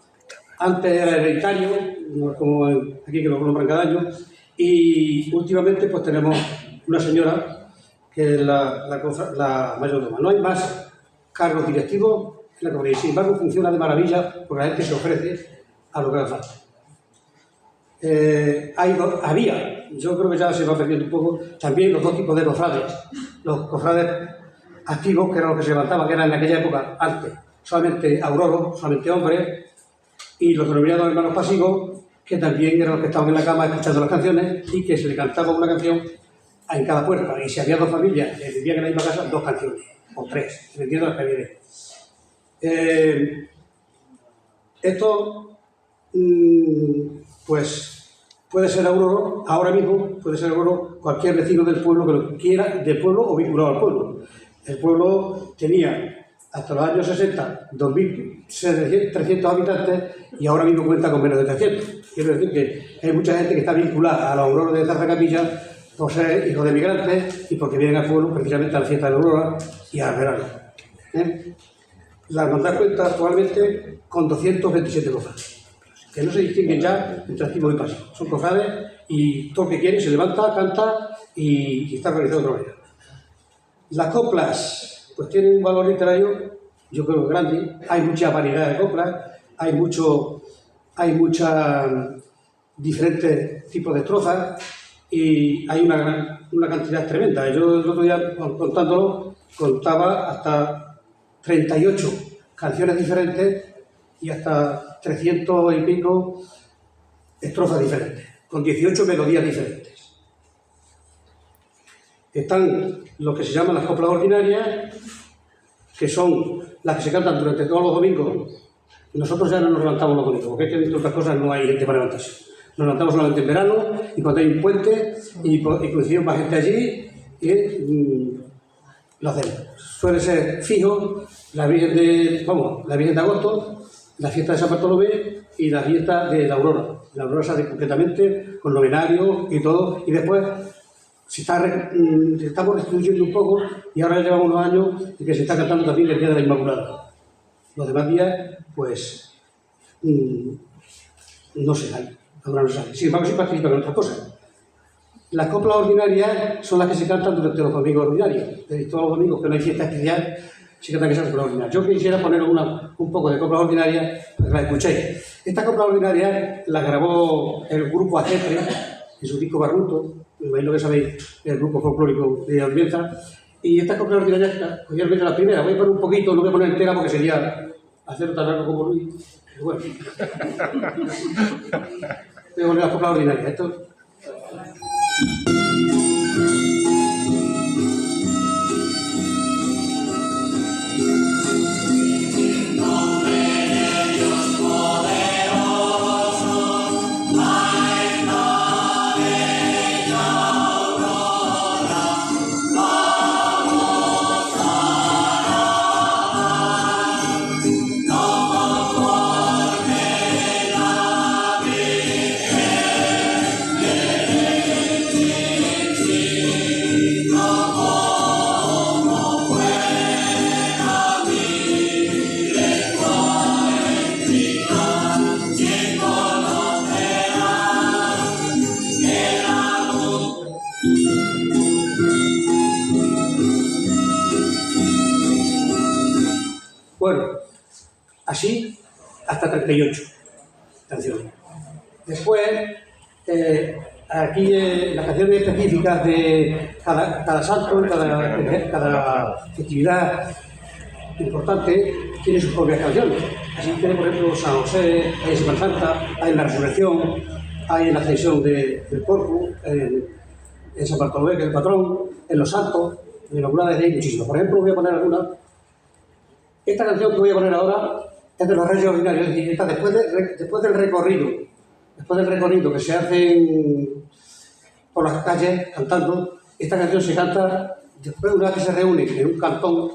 antes era hereditario, como aquí que lo nombran cada año, y últimamente pues tenemos una señora que es la mayordoma. No hay más cargos directivos en la cofradía, sin embargo funciona de maravilla porque la gente se ofrece a lo que haga falta. Había, yo creo que ya se va perdiendo un poco, también los dos tipos de cofrades. Los cofrades activos, que eran los que se levantaban, que eran en aquella época, antes, solamente auroros, solamente hombres, y los denominados hermanos pasivos, que también eran los que estaban en la cama escuchando las canciones y que se le cantaba una canción en cada puerta. Y si había dos familias que vivían en la misma casa, dos canciones, o tres, dependiendo de las que viene. Esto, pues, puede ser auroro, ahora mismo puede ser auroro cualquier vecino del pueblo que lo quiera, del pueblo o vinculado al pueblo. El pueblo tenía hasta los años 60 2.300 habitantes y ahora mismo cuenta con menos de 300. Quiero decir que hay mucha gente que está vinculada a la Aurora de Zarracapilla por ser hijos de migrantes y porque vienen al pueblo precisamente a la fiesta de la Aurora y al verano. La hermandad cuenta actualmente con 227 cofrades, que no se distinguen ya entre activos y pasivos. Son cofrades y todo el que quiere se levanta, canta y está organizado de otra manera. Las coplas pues tienen un valor literario, yo creo, grande. Hay mucha variedad de coplas, hay muchas diferentes tipos de estrofas y hay una cantidad tremenda. Yo el otro día, contándolo, contaba hasta 38 canciones diferentes y hasta 300 y pico estrofas diferentes, con 18 melodías diferentes. Están lo que se llaman las coplas ordinarias, que son las que se cantan durante todos los domingos, nosotros ya no nos levantamos los domingos, porque es que entre otras cosas no hay gente para levantarse. Nos levantamos solamente en verano y cuando hay un puente y coincidimos más gente allí y lo hacemos. Suele ser fijo la Virgen de Agosto, la fiesta de San Bartolomé y la fiesta de la Aurora. La Aurora se hace concretamente con novenario y todo, y después estamos restituyendo un poco y ahora ya llevamos unos años en que se está cantando también el Día de la Inmaculada. Los demás días, pues, no se dan, ahora no se dan. Sin embargo, sí participan en otras cosas. Las coplas ordinarias son las que se cantan durante los domingos ordinarios. Es decir, todos los domingos que no hay fiesta especial, se cantan esas coplas ordinarias. Yo quisiera poner un poco de coplas ordinarias para que las escuchéis. Esta copla ordinaria la grabó el grupo Acetre en su disco Barruto, me imagino que sabéis, el grupo folclórico de Albienza. Y esta copla ordinaria, cogí la primera, voy a poner un poquito, no voy a poner entera porque sería hacerlo tan largo como Luis. Pero bueno. Voy a poner la copla ordinaria. Esto. Bueno, así hasta 38 canciones. Después, aquí las canciones específicas de cada santo, cada festividad importante, tiene sus propias canciones. Así tiene, por ejemplo, San José, hay en Semana Santa, hay en la Resurrección, hay en la Ascensión del Corpus, en San Bartolomé, que es el patrón, en los santos, en la Inmaculada, hay muchísimas. Por ejemplo, voy a poner algunas. Esta canción que voy a poner ahora es de los Reyes Ordinarios, es decir, esta después del recorrido que se hace por las calles cantando, esta canción se canta después, una vez que se reúnen en un cantón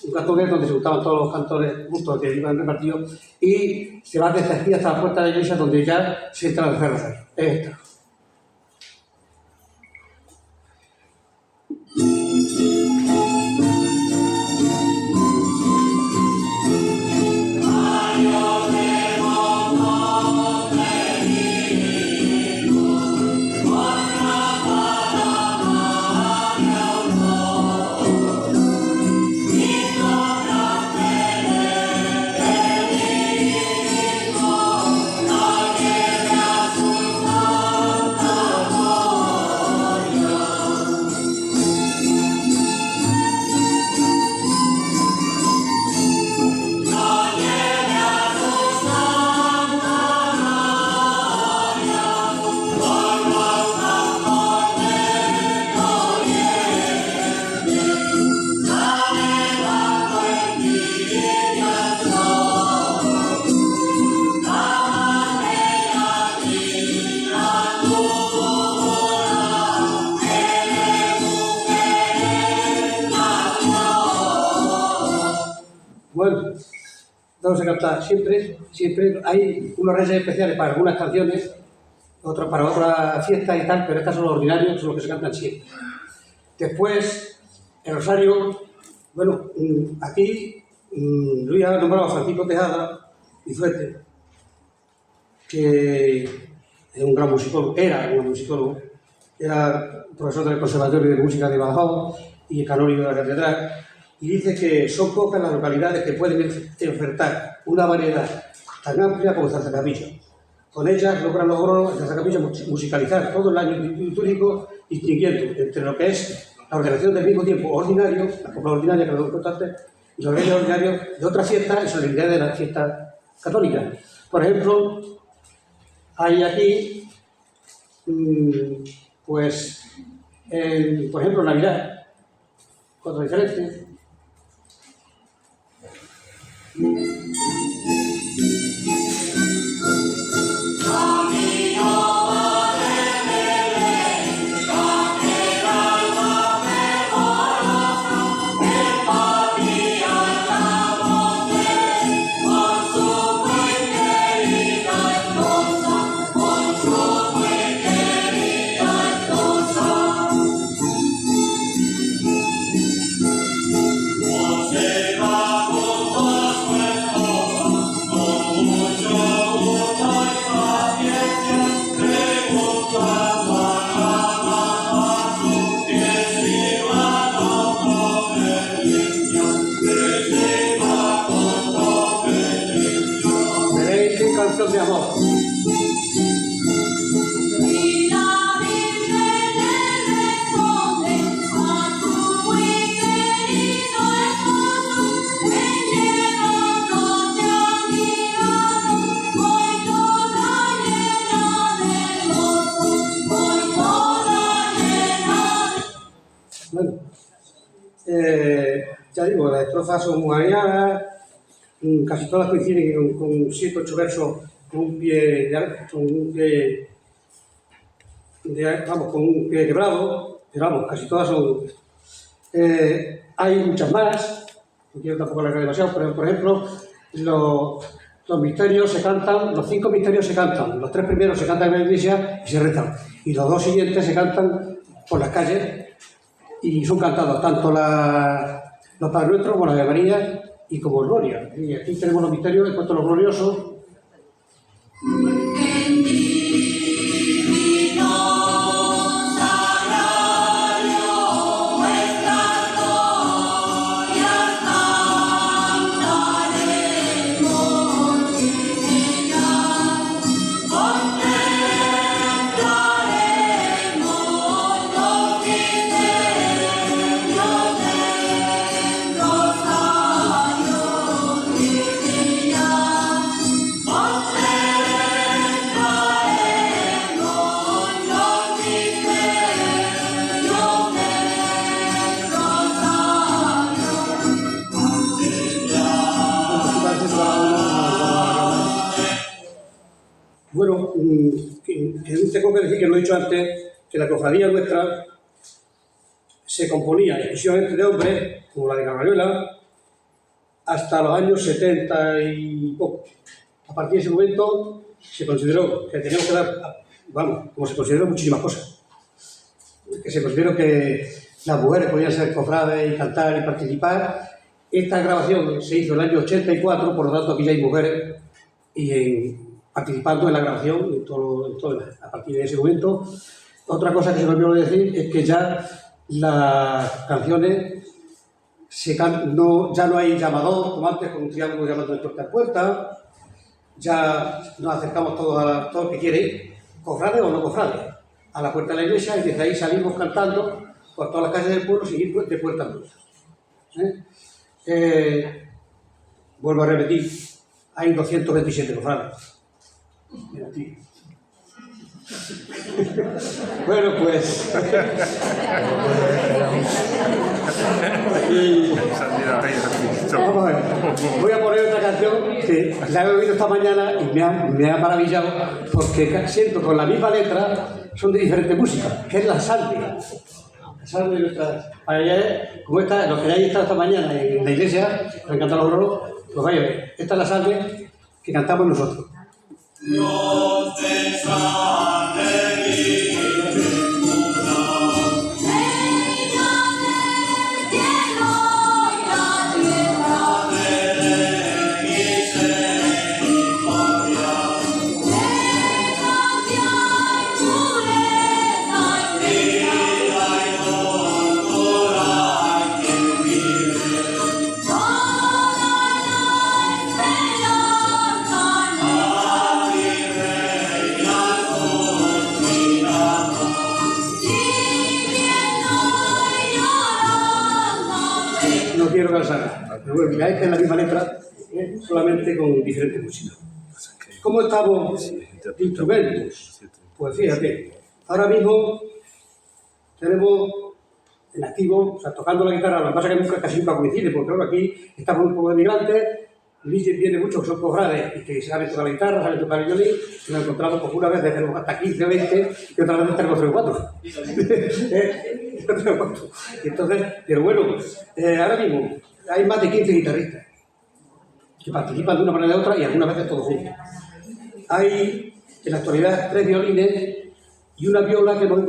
es donde se juntaban todos los cantores justos que iban repartidos, y se va desde aquí hasta la puerta de la iglesia donde ya se entra el rosario. Es esta. Bueno, vamos a cantar siempre hay unos reyes especiales para algunas canciones, otros para otras fiestas y tal, pero estas son los ordinarios, son los que se cantan siempre. Después, el rosario, bueno, aquí Luis ha nombrado a Francisco Tejada y Fuerte, que es un gran musicólogo, era profesor del Conservatorio de Música de Badajoz y canónigo de la Catedral, y dice que son pocas las localidades que pueden ofertar una variedad tan amplia como Zarzacapillo. Con ellas logran los órganos de Zarzacapillo musicalizar todo el año litúrgico, distinguiendo entre lo que es la ordenación del mismo tiempo ordinario, la copla ordinaria, que es lo importante, y los reyes ordinarios de otras fiestas y solemnidades de la fiesta católica. Por ejemplo, hay aquí, pues, por ejemplo, Navidad, cuatro diferentes. Veréis qué canción de amor. Bueno, ya digo, las estrofas son muy variadas, casi todas coinciden con 7 o 8 versos con un pie con un pie quebrado, pero vamos, casi todas son. Hay muchas más, no quiero tampoco alargar demasiado, pero por ejemplo, los misterios se cantan, los 5 misterios se cantan, los 3 primeros se cantan en la iglesia y se rezan, y los 2 siguientes se cantan por las calles y son cantados tanto los Padres Nuestros como las Ave María y como Gloria. Y aquí tenemos los misterios, he puesto los gloriosos. Bueno, tengo que decir que lo he dicho antes, que la cofradía nuestra se componía exclusivamente de hombres, como la de Carvañuela, hasta los años 70 y poco. A partir de ese momento se consideró que teníamos que dar, vamos, como se consideró muchísimas cosas, que se consideró que las mujeres podían ser cofrades y cantar y participar. Esta grabación se hizo en el año 84, por lo tanto aquí ya hay mujeres participando en la grabación y todo a partir de ese momento. Otra cosa que se me olvidó decir es que ya las canciones ya no hay llamador, como antes, con un triángulo llamando de puerta a puerta. Ya nos acercamos todos a todo el que quiere, cofrades o no cofrades, a la puerta de la iglesia, y desde ahí salimos cantando por todas las calles del pueblo, seguir de puerta a puerta. Vuelvo a repetir, hay 227 cofrades. Bueno, pues vamos a ver. Voy a poner otra canción que la he oído esta mañana y me ha maravillado, porque siento con la misma letra son de diferente música, que es la salve. La salve de nuestra. Como esta, los que hayáis estado esta mañana en la iglesia, que han cantado los rolos, los vais a ver. Esta es la salve que cantamos nosotros. Dios te salve, No quiero cansar, pero bueno, miráis que es la misma letra, solamente con diferente música. ¿Cómo estamos de instrumentos? Pues fíjate, ahora mismo tenemos en activo, o sea, tocando la guitarra, lo que pasa es que casi nunca coincide, porque claro, aquí estamos un poco de migrantes, viene mucho que son cofrades y que saben tocar la guitarra, saben tocar el violín, y nos encontramos pues, una vez tenemos hasta 15 o 20 y otra vez tenemos 3 o 4. Entonces, pero bueno, ahora mismo hay más de 15 guitarristas que participan de una manera u otra y algunas veces todos juntos. Hay en la actualidad 3 violines y una viola que hemos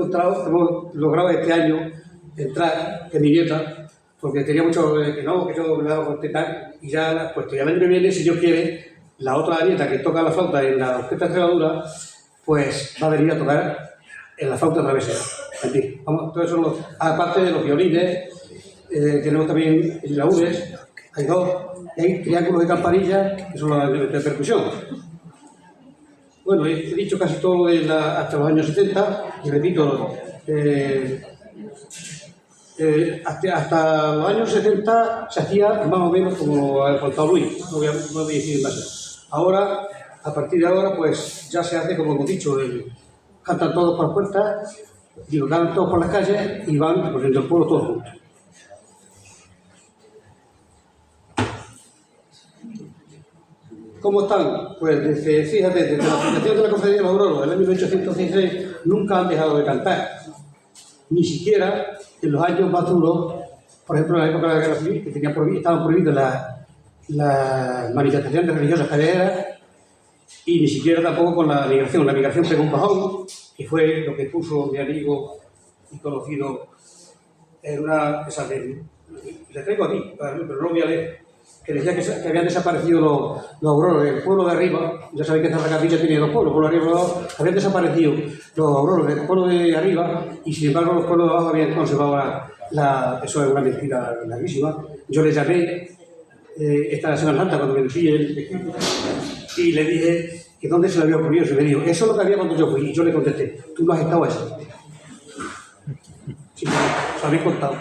logrado este año entrar, que es mi nieta, porque tenía mucho que no, que yo me daba contestar, y ya, pues el año que viene, si Dios quiere, la otra nieta que toca la flauta en la Orquesta de Extremadura, pues va a venir a tocar en la flauta travesera. En fin, vamos, todo eso, aparte de los violines, tenemos también laúdes, hay 2, y hay triángulos de campanilla, que son los de percusión. Bueno, he dicho casi todo lo de hasta los años 70, y repito, hasta los años 70 se hacía más o menos como ha contado Luis, no voy a decir más. Ahora, a partir de ahora, pues ya se hace como hemos dicho, cantan todos por las puertas, cantan todos por las calles y van recorriendo el pueblo todos juntos. ¿Cómo están? Pues fíjate, desde la fundación de la Cofradía de los Auroros del año 1816 nunca han dejado de cantar. Ni siquiera en los años más duros, por ejemplo en la época de la Guerra Civil, que estaban prohibidas las manifestaciones religiosas callejeras, y ni siquiera tampoco con la migración. La migración pegó un bajón, que fue lo que puso mi amigo y conocido en una... le traigo aquí, pero no lo voy a leer, que decía que habían desaparecido los auroros del pueblo de arriba. Ya sabéis que Zarracapilla tiene 2 pueblos, pueblo de arriba y pueblo de abajo. Habían desaparecido los auroros del pueblo de arriba y sin embargo los pueblos de abajo habían conservado eso es una mentira larguísima. Yo le llamé esta Semana Santa cuando me decía y le dije que dónde se le había ocurrido. Y me dijo, eso es lo que había cuando yo fui. Y yo le contesté, tú no has estado allí. Sí, os habéis contado.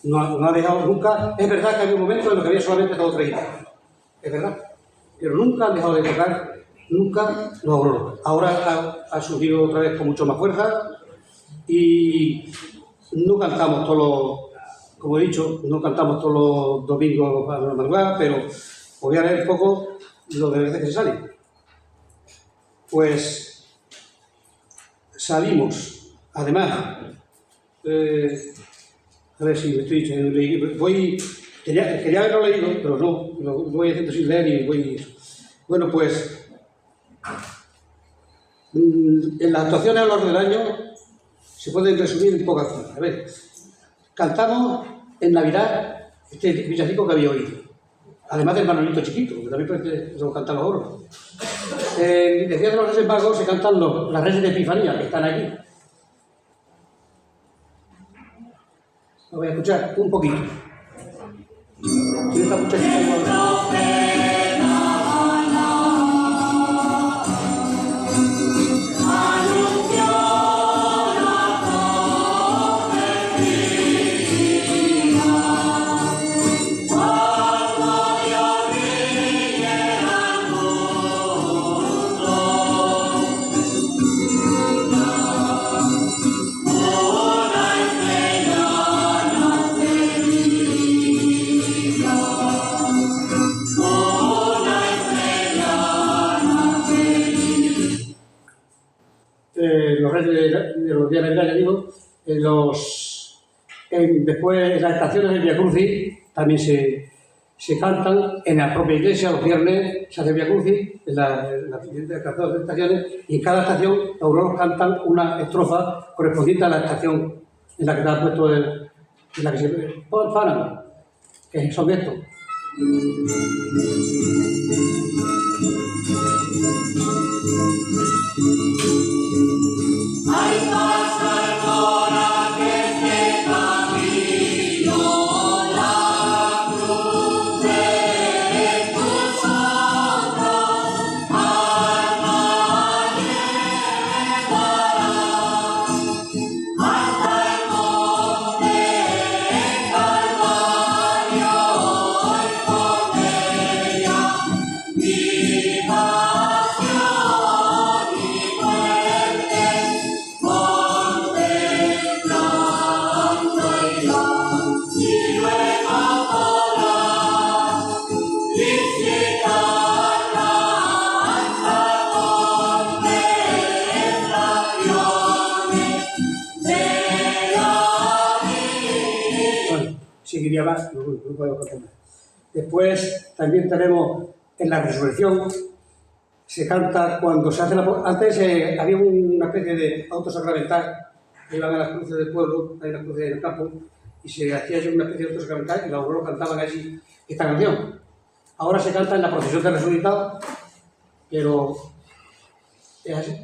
No ha dejado nunca. Es verdad que había un momento en el que había solamente 2 o 3 guitarras. Es verdad. Pero nunca han dejado de tocar, nunca los auroros. Ahora ha surgido otra vez con mucho más fuerza y no cantamos todos los, como he dicho, no cantamos todos los domingos a la madrugada, pero os voy a leer un poco lo de veces que se salen. Pues salimos, además, a ver si me estoy diciendo, quería haberlo leído, pero no, lo voy haciendo sin leer y voy... Bueno, pues, en las actuaciones a lo largo del año se pueden resumir en pocas cosas. A ver, cantamos en Navidad este villancico que había oído, además del Manolito Chiquito, que también puede cantar los oros. En el Día de los Reyes Magos se cantan las Reyes de Epifanía, que están aquí. Lo voy a escuchar un poquito. Si esta muchachita igual... Los reyes de los días de Navidad, ya digo, después en las estaciones del Via Crucis también se cantan en la propia iglesia, los viernes se hace Via Crucis, en las estaciones, y en cada estación los auroros cantan una estrofa correspondiente a la estación en la que está puesto en la que se paran, que son estos. Hay pasa ahora que este camino, la cruz de tus hombros, alma llevará hasta el monte Calvario y con ella mi pasión y muerte. día más, no podemos contar más. Después también tenemos en la resurrección, se canta cuando se hace antes había una especie de auto sacramental, que iban a las cruces del pueblo, hay las cruces del campo, y se hacía una especie de auto sacramental y los obreros cantaban allí esta canción. Ahora se canta en la procesión de resucitado, pero es así.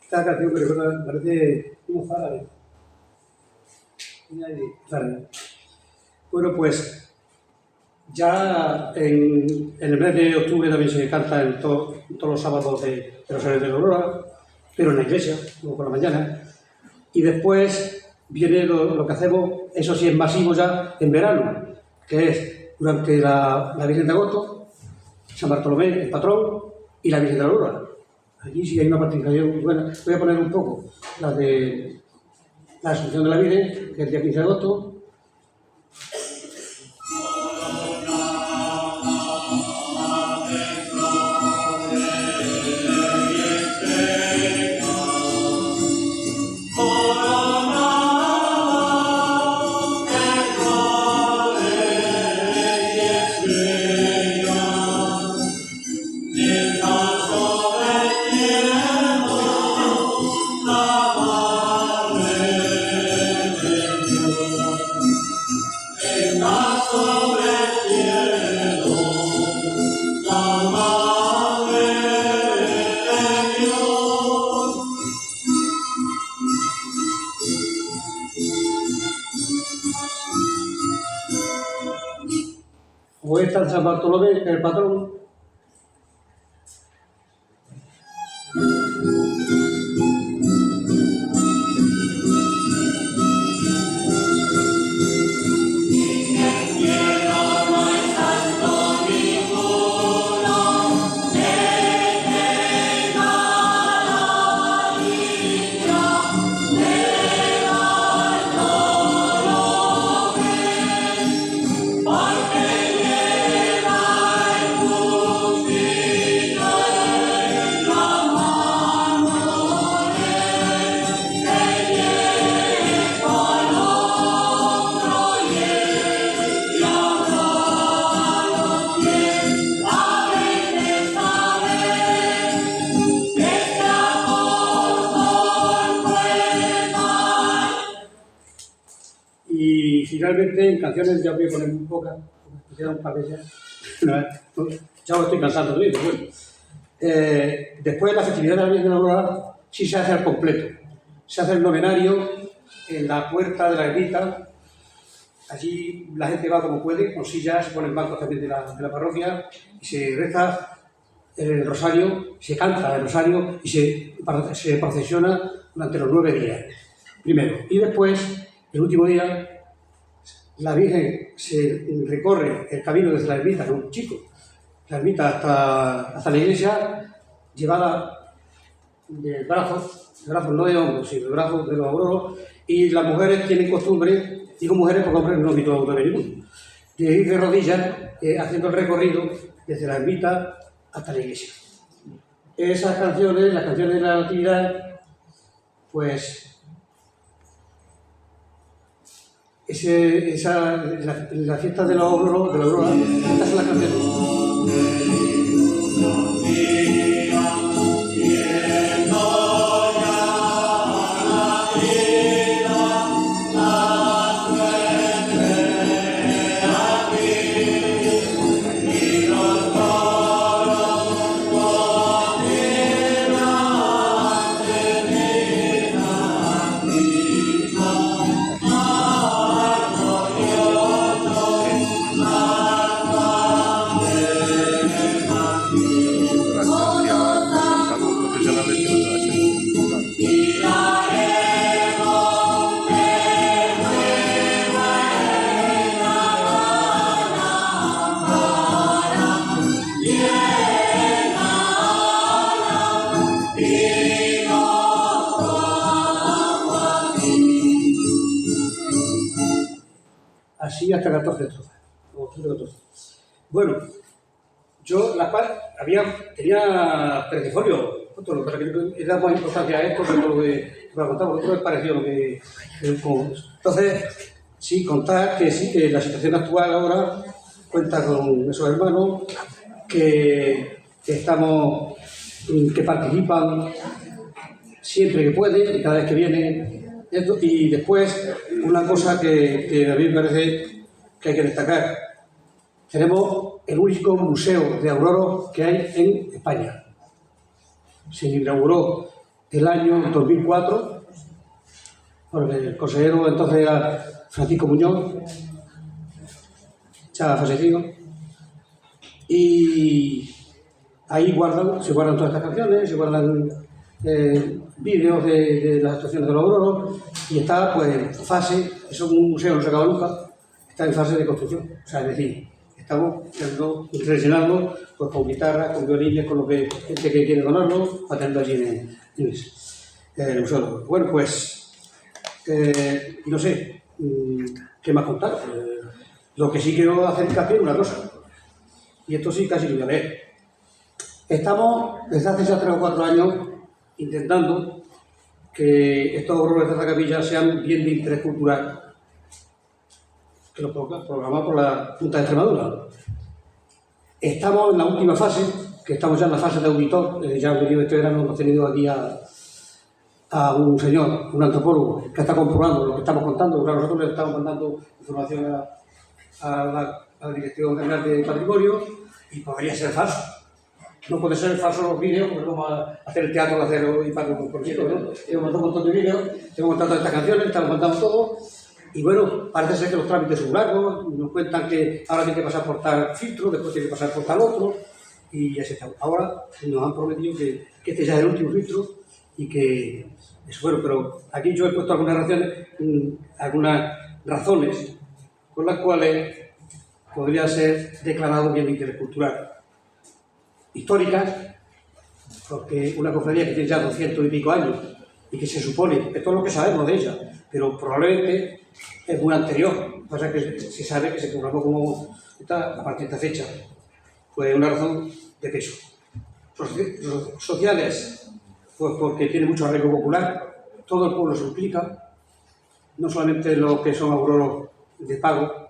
Esta canción que recuerda, parece un zárabe. Bueno, pues ya en el mes de octubre también se canta en todos los sábados de Rosario de la Aurora, pero en la iglesia, como por la mañana. Y después viene lo que hacemos, eso sí es masivo ya en verano, que es durante la Virgen de Agosto, San Bartolomé, el patrón, y la Virgen de la Aurora. Allí sí hay una participación muy buena. Voy a poner un poco la de la Asunción de la Virgen, que es el día 15 de agosto. Hoy está San Bartolomé, el patrón. Y finalmente, en canciones ya voy a poner muy pocas, porque quedan un par de ellas. Ya os estoy cansando de ello, bueno. Después de la festividad de la Virgen de la Aurora, sí se hace al completo. Se hace el novenario en la puerta de la ermita. Allí la gente va como puede, con sillas, se ponen bancos también de la parroquia, y se reza el rosario, se canta el rosario y se procesiona durante los 9 días. Primero. Y después, el último día, la Virgen se recorre el camino desde la ermita, con un chico, la ermita hasta la iglesia, llevada de brazos no de hombros, sino de brazos de los auroros, y las mujeres tienen costumbre, digo mujeres porque hombres no invito a autores ninguno, de ir de rodillas haciendo el recorrido desde la ermita hasta la iglesia. Esas canciones, las canciones de la Natividad, pues la fiesta de la Aurora, estas son las canciones. vino como a mí. Así hasta 14 estrofas. O 114. Bueno, yo la par tenía tercifolio. Lo que era más importancia a esto que lo que me ha contado, porque otro es parecido a lo que. Entonces, sí, contar que sí, que la situación actual ahora cuenta con esos hermanos que estamos, que participan siempre que pueden y cada vez que vienen. Y después, una cosa que a mí me parece que hay que destacar. Tenemos el único museo de auroros que hay en España. Se inauguró el año 2004, porque el consejero entonces era Francisco Muñoz, ya fallecido, y ahí se guardan todas estas canciones, se guardan vídeos de las actuaciones de los auroros, y está pues en fase, eso es un museo, no se acaba nunca, está en fase de construcción, o sea, es decir, estamos rellenando pues, con guitarras, con violines, con lo que gente que quiere donarlo, para tenerlo allí en el museo. Bueno, pues, no sé, ¿qué más contar? Lo que sí quiero hacer hincapié es una cosa, y esto sí casi lo voy a leer. Estamos, desde hace ya 3 o 4 años, intentando que estos auroros de esta capilla sean bien de interés cultural, que lo programamos por la Junta de Extremadura. Estamos en la última fase, que estamos ya en la fase de auditor. Ya hemos venido este verano, hemos tenido aquí a un señor, un antropólogo, que está comprobando lo que estamos contando. Claro, nosotros le estamos mandando información a la Dirección General de Patrimonio y podría ser falso. No puede ser falso los vídeos, porque vamos a hacer el teatro de acero y para con chicos, ¿no? Hemos montado un montón de vídeos, hemos montado todas estas canciones, estamos montando todo. Y bueno, parece ser que los trámites son largos, nos cuentan que ahora tiene que pasar por tal filtro, después tiene que pasar por tal otro, y así está. Ahora nos han prometido que este ya es el último filtro y que eso, bueno, pero aquí yo he puesto algunas razones con las cuales podría ser declarado bien de interés cultural. Históricas, porque una cofradía que tiene ya 200 y pico años y que se supone, esto es lo que sabemos de ella, pero probablemente es muy anterior, pasa que se sabe que se programó como a partir de esta fecha, pues una razón de peso. Sociales, pues porque tiene mucho arraigo popular, todo el pueblo se implica, no solamente los que son auroros de pago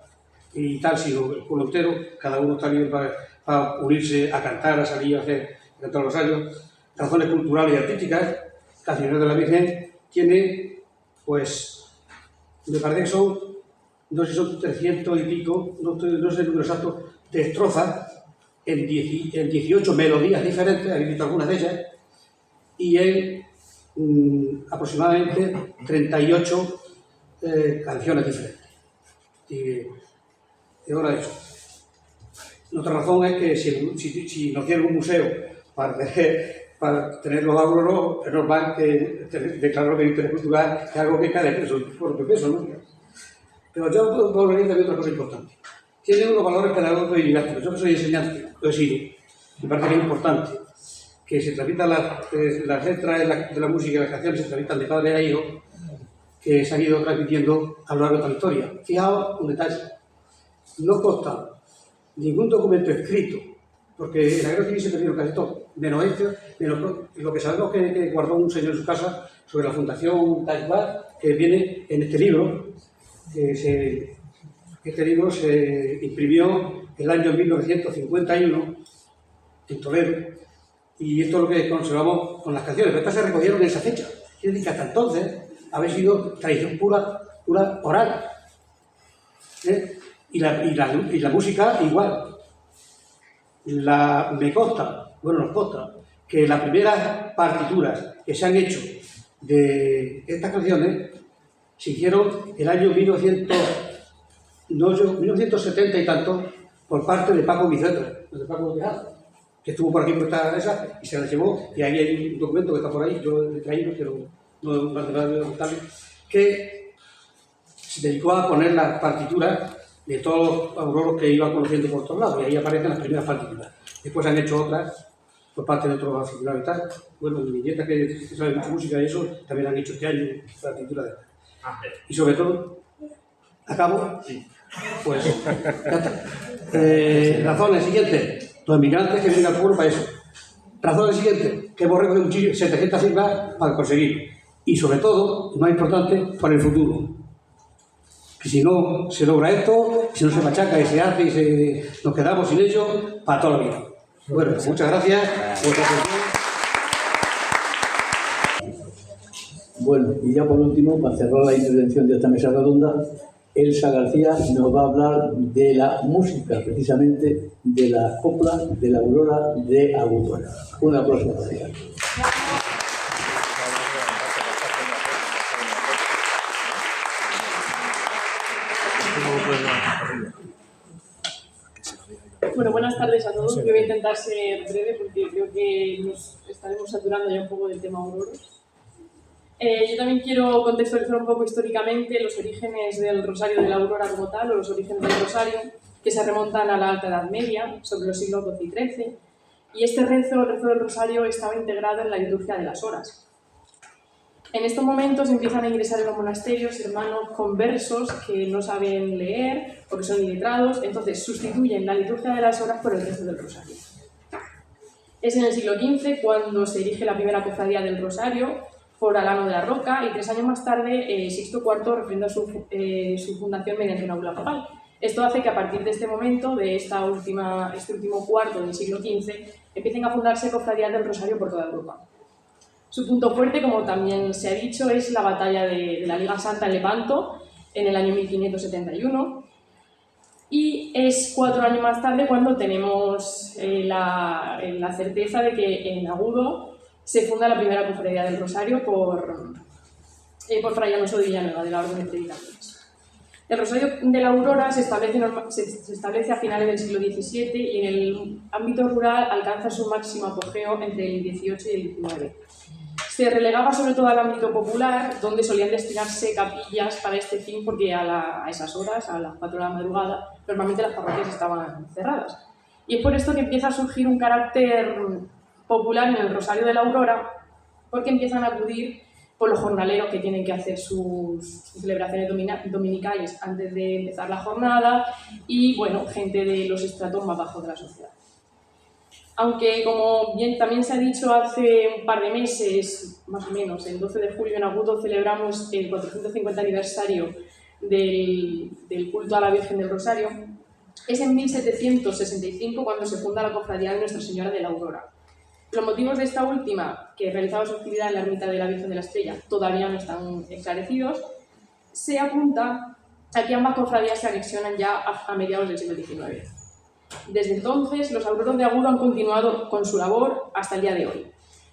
y tal, sino el pueblo entero, cada uno está libre para unirse a cantar, a salir, a hacer cantar los años. Razones culturales y artísticas, Canciones de la Virgen tiene, pues, me parece que son, no sé si son 300 y pico, no sé el número exacto, de estrofas en 18 melodías diferentes, he visto algunas de ellas, y en aproximadamente 38 canciones diferentes. Y ahora eso. Otra razón es que si nos tienen un museo para tener los auroros, es normal que declararlo de interés cultural es algo que cae de peso, por propio peso, ¿no? Pero yo volvería también otra cosa importante. Tiene unos valores pedagógicos y didácticos. Yo que soy enseñante, lo he sido. Me parece que es importante que se transmitan las letras de la música y las canciones, se transmitan de padre a hijo, que se han ido transmitiendo a lo largo de la historia. Fijaos un detalle. No consta ningún documento escrito, porque en la guerra civil se perdieron casi todo, menos lo que sabemos que guardó un señor en su casa sobre la Fundación Taipei, que viene en este libro. Este libro se imprimió el año 1951 en Toledo, y esto es lo que conservamos con las canciones, pero estas se recogieron en esa fecha. Quiere decir que hasta entonces había sido tradición pura oral. Y la música igual. Nos consta que las primeras partituras que se han hecho de estas canciones se hicieron el año 1970 y tanto por parte de Paco Viceta, de Paco Tejada, que estuvo por aquí por esa y se la llevó, y ahí hay un documento que está por ahí, yo le he traído, pero no voy a contarle, que se dedicó a poner las partituras de todos los auroros que iban conociendo por todos lados, y ahí aparecen las primeras partituras. Después han hecho otras por parte de otros aficionados y tal. Bueno, mi nieta, que sabe mucho música y eso, también han hecho este año la pintura de... Y sobre todo, acabo, pues, ya está. Razones siguientes, los inmigrantes que vienen al pueblo para eso. Razones siguientes, que hemos recogido 700 firmas para conseguirlo. Y sobre todo, y más importante, para el futuro. Que si no se logra esto, si no se machaca y se hace y nos quedamos sin ello, para toda la vida. Bueno, muchas gracias por vuestra atención. Bueno, y ya por último, para cerrar la intervención de esta mesa redonda, Elsa García nos va a hablar de la música, precisamente de la copla de la Aurora de Agudo. Un aplauso para ella. Bueno, buenas tardes a todos. Yo voy a intentar ser breve porque creo que nos estaremos saturando ya un poco del tema auroros. Yo también quiero contextualizar un poco históricamente los orígenes del Rosario de la Aurora como tal, o los orígenes del Rosario, que se remontan a la Alta Edad Media, sobre los siglos XII y XIII. Y este rezo, el rezo del Rosario, estaba integrado en la liturgia de las horas. En estos momentos empiezan a ingresar en los monasterios hermanos conversos que no saben leer o que son iletrados, entonces sustituyen la liturgia de las horas por el rezo del Rosario. Es en el siglo XV cuando se erige la primera cofradía del Rosario por Alano de la Roca y 3 años más tarde Sixto IV refrenda su fundación mediante una bula papal. Esto hace que a partir de este momento, de este último cuarto del siglo XV, empiecen a fundarse cofradías del Rosario por toda Europa. Su punto fuerte, como también se ha dicho, es la batalla de la Liga Santa en Lepanto en el año 1571 y es 4 años más tarde cuando tenemos la certeza de que en Agudo se funda la primera cofradía del Rosario por Fray Alonso de Villanueva, de la Orden de Predicadores. El Rosario de la Aurora se establece a finales del siglo XVII y en el ámbito rural alcanza su máximo apogeo entre el XVIII y el XIX. Se relegaba sobre todo al ámbito popular, donde solían destinarse capillas para este fin porque a esas horas, a las 4 de la madrugada, normalmente las parroquias estaban cerradas. Y es por esto que empieza a surgir un carácter popular en el Rosario de la Aurora, porque empiezan a acudir por los jornaleros que tienen que hacer sus celebraciones dominicales antes de empezar la jornada y, bueno, gente de los estratos más bajos de la sociedad. Aunque, como bien también se ha dicho hace un par de meses, más o menos, el 12 de julio en Agudo celebramos el 450 aniversario del culto a la Virgen del Rosario, es en 1765 cuando se funda la cofradía de Nuestra Señora de la Aurora. Los motivos de esta última, que realizaba su actividad en la ermita de la Virgen de la Estrella, todavía no están esclarecidos. Se apunta a que ambas cofradías se anexionan ya a mediados del siglo XIX. Desde entonces, los auroros de Agudo han continuado con su labor hasta el día de hoy.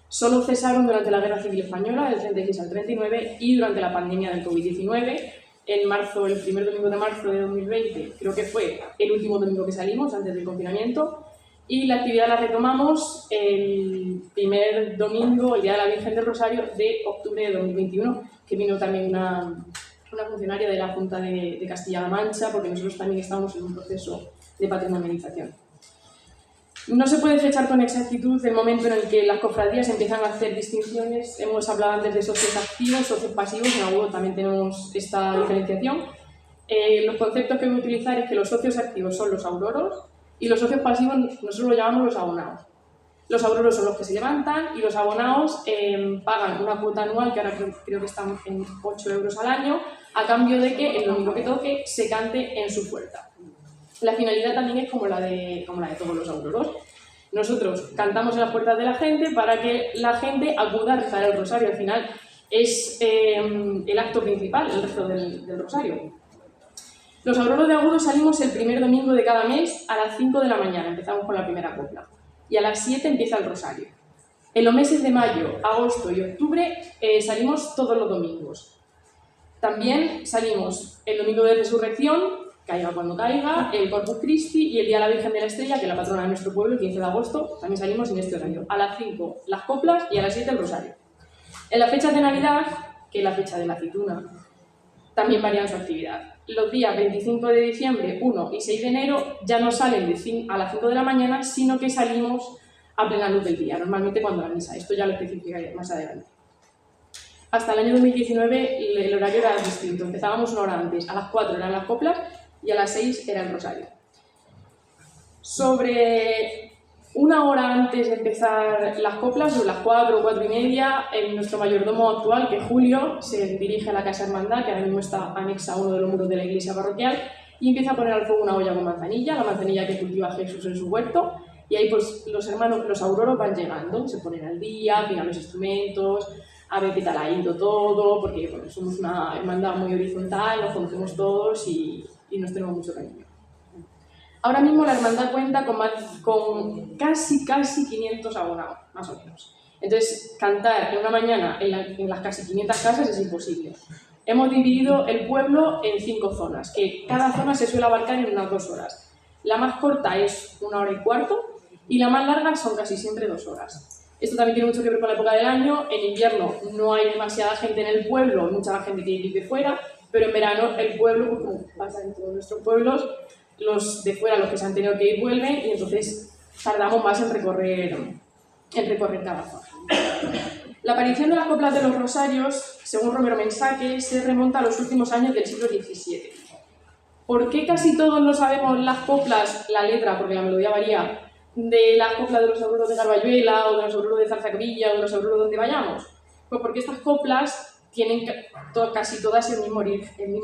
Solo cesaron durante la Guerra Civil Española, del 36 al 39, y durante la pandemia del COVID-19, en marzo, el primer domingo de marzo de 2020, creo que fue el último domingo que salimos antes del confinamiento, y la actividad la retomamos el primer domingo, el Día de la Virgen del Rosario, de octubre de 2021, que vino también una funcionaria de la Junta de Castilla-La Mancha, porque nosotros también estamos en un proceso de patrimonialización. No se puede fechar con exactitud el momento en el que las cofradías empiezan a hacer distinciones. Hemos hablado antes de socios activos, socios pasivos, en Agudo también tenemos esta diferenciación. Los conceptos que voy a utilizar es que los socios activos son los auroros y los socios pasivos nosotros lo llamamos los abonados. Los auroros son los que se levantan y los abonados pagan una cuota anual, que ahora creo que están en 8 euros al año, a cambio de que el domingo que toque se cante en su puerta. La finalidad también es como la de todos los auroros. Nosotros cantamos en las puertas de la gente para que la gente acuda a rezar el rosario. Al final es el acto principal, el rezo del rosario. Los auroros de Agudo salimos el primer domingo de cada mes a las 5 de la mañana. Empezamos con la primera copla. Y a las 7 empieza el rosario. En los meses de mayo, agosto y octubre salimos todos los domingos. También salimos el domingo de resurrección, caiga cuando caiga, el Corpus Christi y el Día de la Virgen de la Estrella, que es la patrona de nuestro pueblo, el 15 de agosto, también salimos en este horario. A las 5 las coplas y a las 7 el rosario. En las fechas de Navidad, que es la fecha de la aceituna, también varían su actividad. Los días 25 de diciembre, 1 y 6 de enero ya no salen a las 5 de la mañana, sino que salimos a plena luz del día, normalmente cuando la misa. Esto ya lo especificaré más adelante. Hasta el año 2019 el horario era distinto. Empezábamos una hora antes. A las 4 eran las coplas y a las 6 era el rosario. Sobre una hora antes de empezar las coplas, sobre las 4 o 4 y media, nuestro mayordomo actual, que es Julio, se dirige a la Casa Hermandad, que ahora mismo está anexa a uno de los muros de la iglesia parroquial, y empieza a poner al fuego una olla con manzanilla, la manzanilla que cultiva Jesús en su huerto, y ahí pues los hermanos, los auroros van llegando, se ponen al día, afinan los instrumentos, a ver qué tal ha ido todo, porque bueno, somos una hermandad muy horizontal, nos conocemos todos y nos tenemos mucho cariño. Ahora mismo la hermandad cuenta con casi 500 abonados, más o menos. Entonces, cantar en una mañana en las casi 500 casas es imposible. Hemos dividido el pueblo en 5 zonas, que cada zona se suele abarcar en unas 2 horas. La más corta es 1 hora y cuarto y la más larga son casi siempre 2 horas. Esto también tiene mucho que ver con la época del año. En invierno no hay demasiada gente en el pueblo, mucha gente que vive fuera, pero en verano el pueblo, pues, como pasa en todos nuestros pueblos, los de fuera, los que se han tenido que ir, vuelven y entonces tardamos más en recorrer cada zona. La aparición de las coplas de los rosarios, según Romero Mensaque, se remonta a los últimos años del siglo XVII. ¿Por qué casi todos no sabemos las coplas, la letra, porque la melodía varía, de las coplas de los auroros de Garbayuela o de los auroros de Zarzavilla o de los auroros donde vayamos? Pues porque estas coplas tienen casi todas el mismo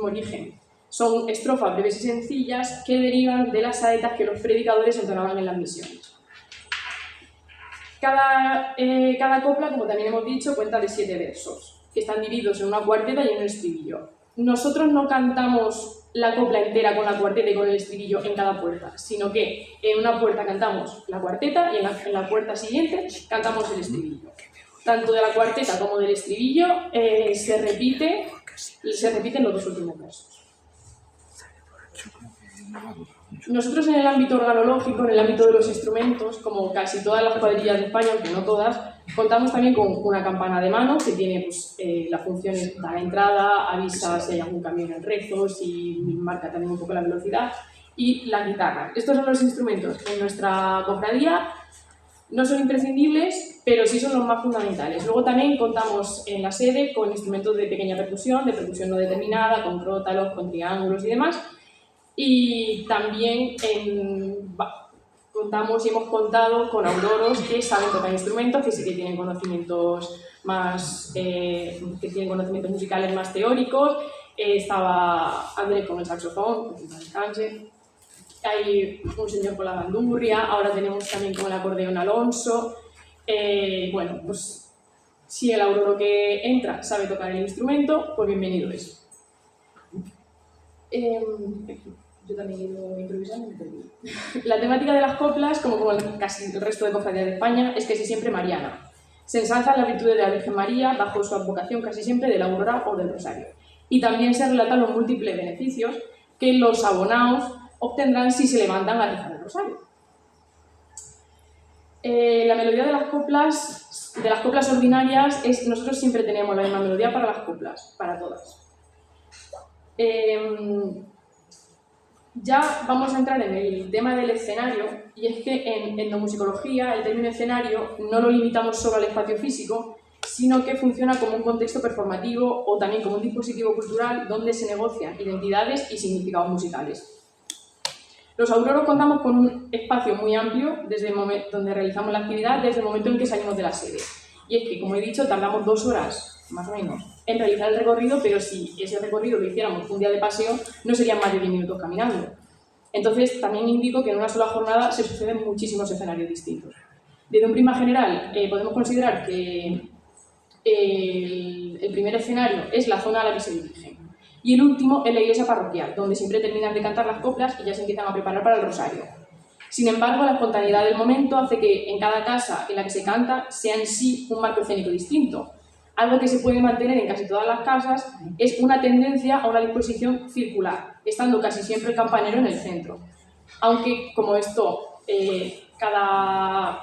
origen. Son estrofas breves y sencillas que derivan de las saetas que los predicadores entonaban en las misiones. Cada copla, como también hemos dicho, cuenta de 7 versos, que están divididos en una cuarteta y en un estribillo. Nosotros no cantamos la copla entera con la cuarteta y con el estribillo en cada puerta, sino que en una puerta cantamos la cuarteta y en la puerta siguiente cantamos el estribillo. Tanto de la cuarteta como del estribillo se repiten los 2 últimos versos. Nosotros en el ámbito organológico, en el ámbito de los instrumentos, como casi todas las cuadrillas de España, aunque no todas, contamos también con una campana de mano que tiene pues, la función de dar entrada, avisa si hay algún cambio en el rezo, si marca también un poco la velocidad, y la guitarra. Estos son los instrumentos que en nuestra cofradía no son imprescindibles, pero sí son los más fundamentales. Luego también contamos en la sede con instrumentos de pequeña percusión, de percusión no determinada, con crótalos, con triángulos y demás. Y también contamos y hemos contado con auroros que saben tocar instrumentos, que sí que tienen conocimientos musicales más teóricos. Estaba Andrés con el saxofón, que descanse. Hay un señor con la bandurria, ahora tenemos también con el acordeón Alonso. Bueno, pues si el auroro que entra sabe tocar el instrumento, pues bienvenido es. Yo también he ido improvisando y me perdí. La temática de las coplas, como casi el resto de cofradías de España, es casi siempre mariana. Se ensalzan las virtudes de la Virgen María bajo su advocación casi siempre de la aurora o del rosario. Y también se relatan los múltiples beneficios que los abonados obtendrán si se levantan a rezar el rosario. La melodía de las coplas ordinarias, nosotros siempre tenemos la misma melodía para las coplas, para todas. Ya vamos a entrar en el tema del escenario, y es que en etnomusicología el término escenario no lo limitamos solo al espacio físico, sino que funciona como un contexto performativo o también como un dispositivo cultural donde se negocian identidades y significados musicales. Los auroros contamos con un espacio muy amplio desde el momento donde realizamos la actividad, desde el momento en que salimos de la sede. Y es que, como he dicho, tardamos 2 horas, más o menos, en realizar el recorrido, pero si ese recorrido lo hiciéramos un día de paseo, no serían más de 10 minutos caminando. Entonces, también indico que en una sola jornada se suceden muchísimos escenarios distintos. Desde un prisma general, podemos considerar que el primer escenario es la zona a la que se dirigen. Y el último es la iglesia parroquial, donde siempre terminan de cantar las coplas y ya se empiezan a preparar para el rosario. Sin embargo, la espontaneidad del momento hace que en cada casa en la que se canta sea en sí un marco escénico distinto. Algo que se puede mantener en casi todas las casas es una tendencia a una disposición circular, estando casi siempre el campanero en el centro. Aunque, como esto,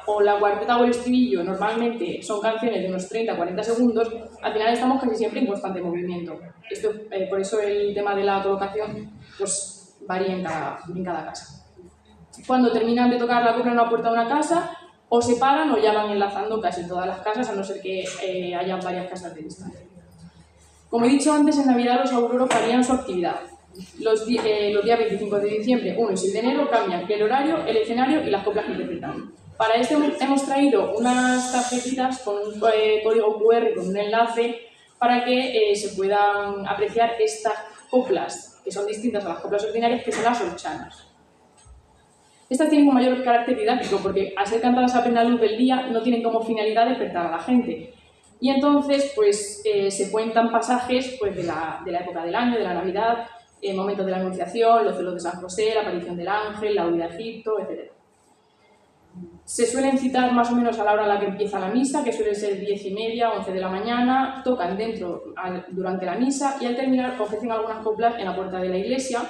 o la cuarteta o el estribillo normalmente son canciones de unos 30 a 40 segundos, al final estamos casi siempre en constante movimiento. Esto, por eso el tema de la colocación pues, varía en cada casa. Cuando terminan de tocar la copla en una puerta de una casa, o se paran o ya van enlazando casi todas las casas, a no ser que hayan varias casas de distancia. Como he dicho antes, en Navidad los auroros varían su actividad. Los días 25 de diciembre, 1 y 6 de enero cambian el horario, el escenario y las coplas que interpretan. Para esto hemos traído unas tarjetitas con un código QR, con un enlace, para que se puedan apreciar estas coplas, que son distintas a las coplas ordinarias, que son las horchanas. Estas tienen un mayor carácter didáctico porque, al ser cantadas a plena luz del día, no tienen como finalidad despertar a la gente. Y entonces pues, se cuentan pasajes pues, de la época del año, de la Navidad, momentos de la Anunciación, los celos de San José, la aparición del ángel, la huida a Egipto, etc. Se suelen citar más o menos a la hora a la que empieza la misa, que suele ser 10:30, 11 de la mañana, tocan durante la misa y al terminar ofrecen algunas coplas en la puerta de la iglesia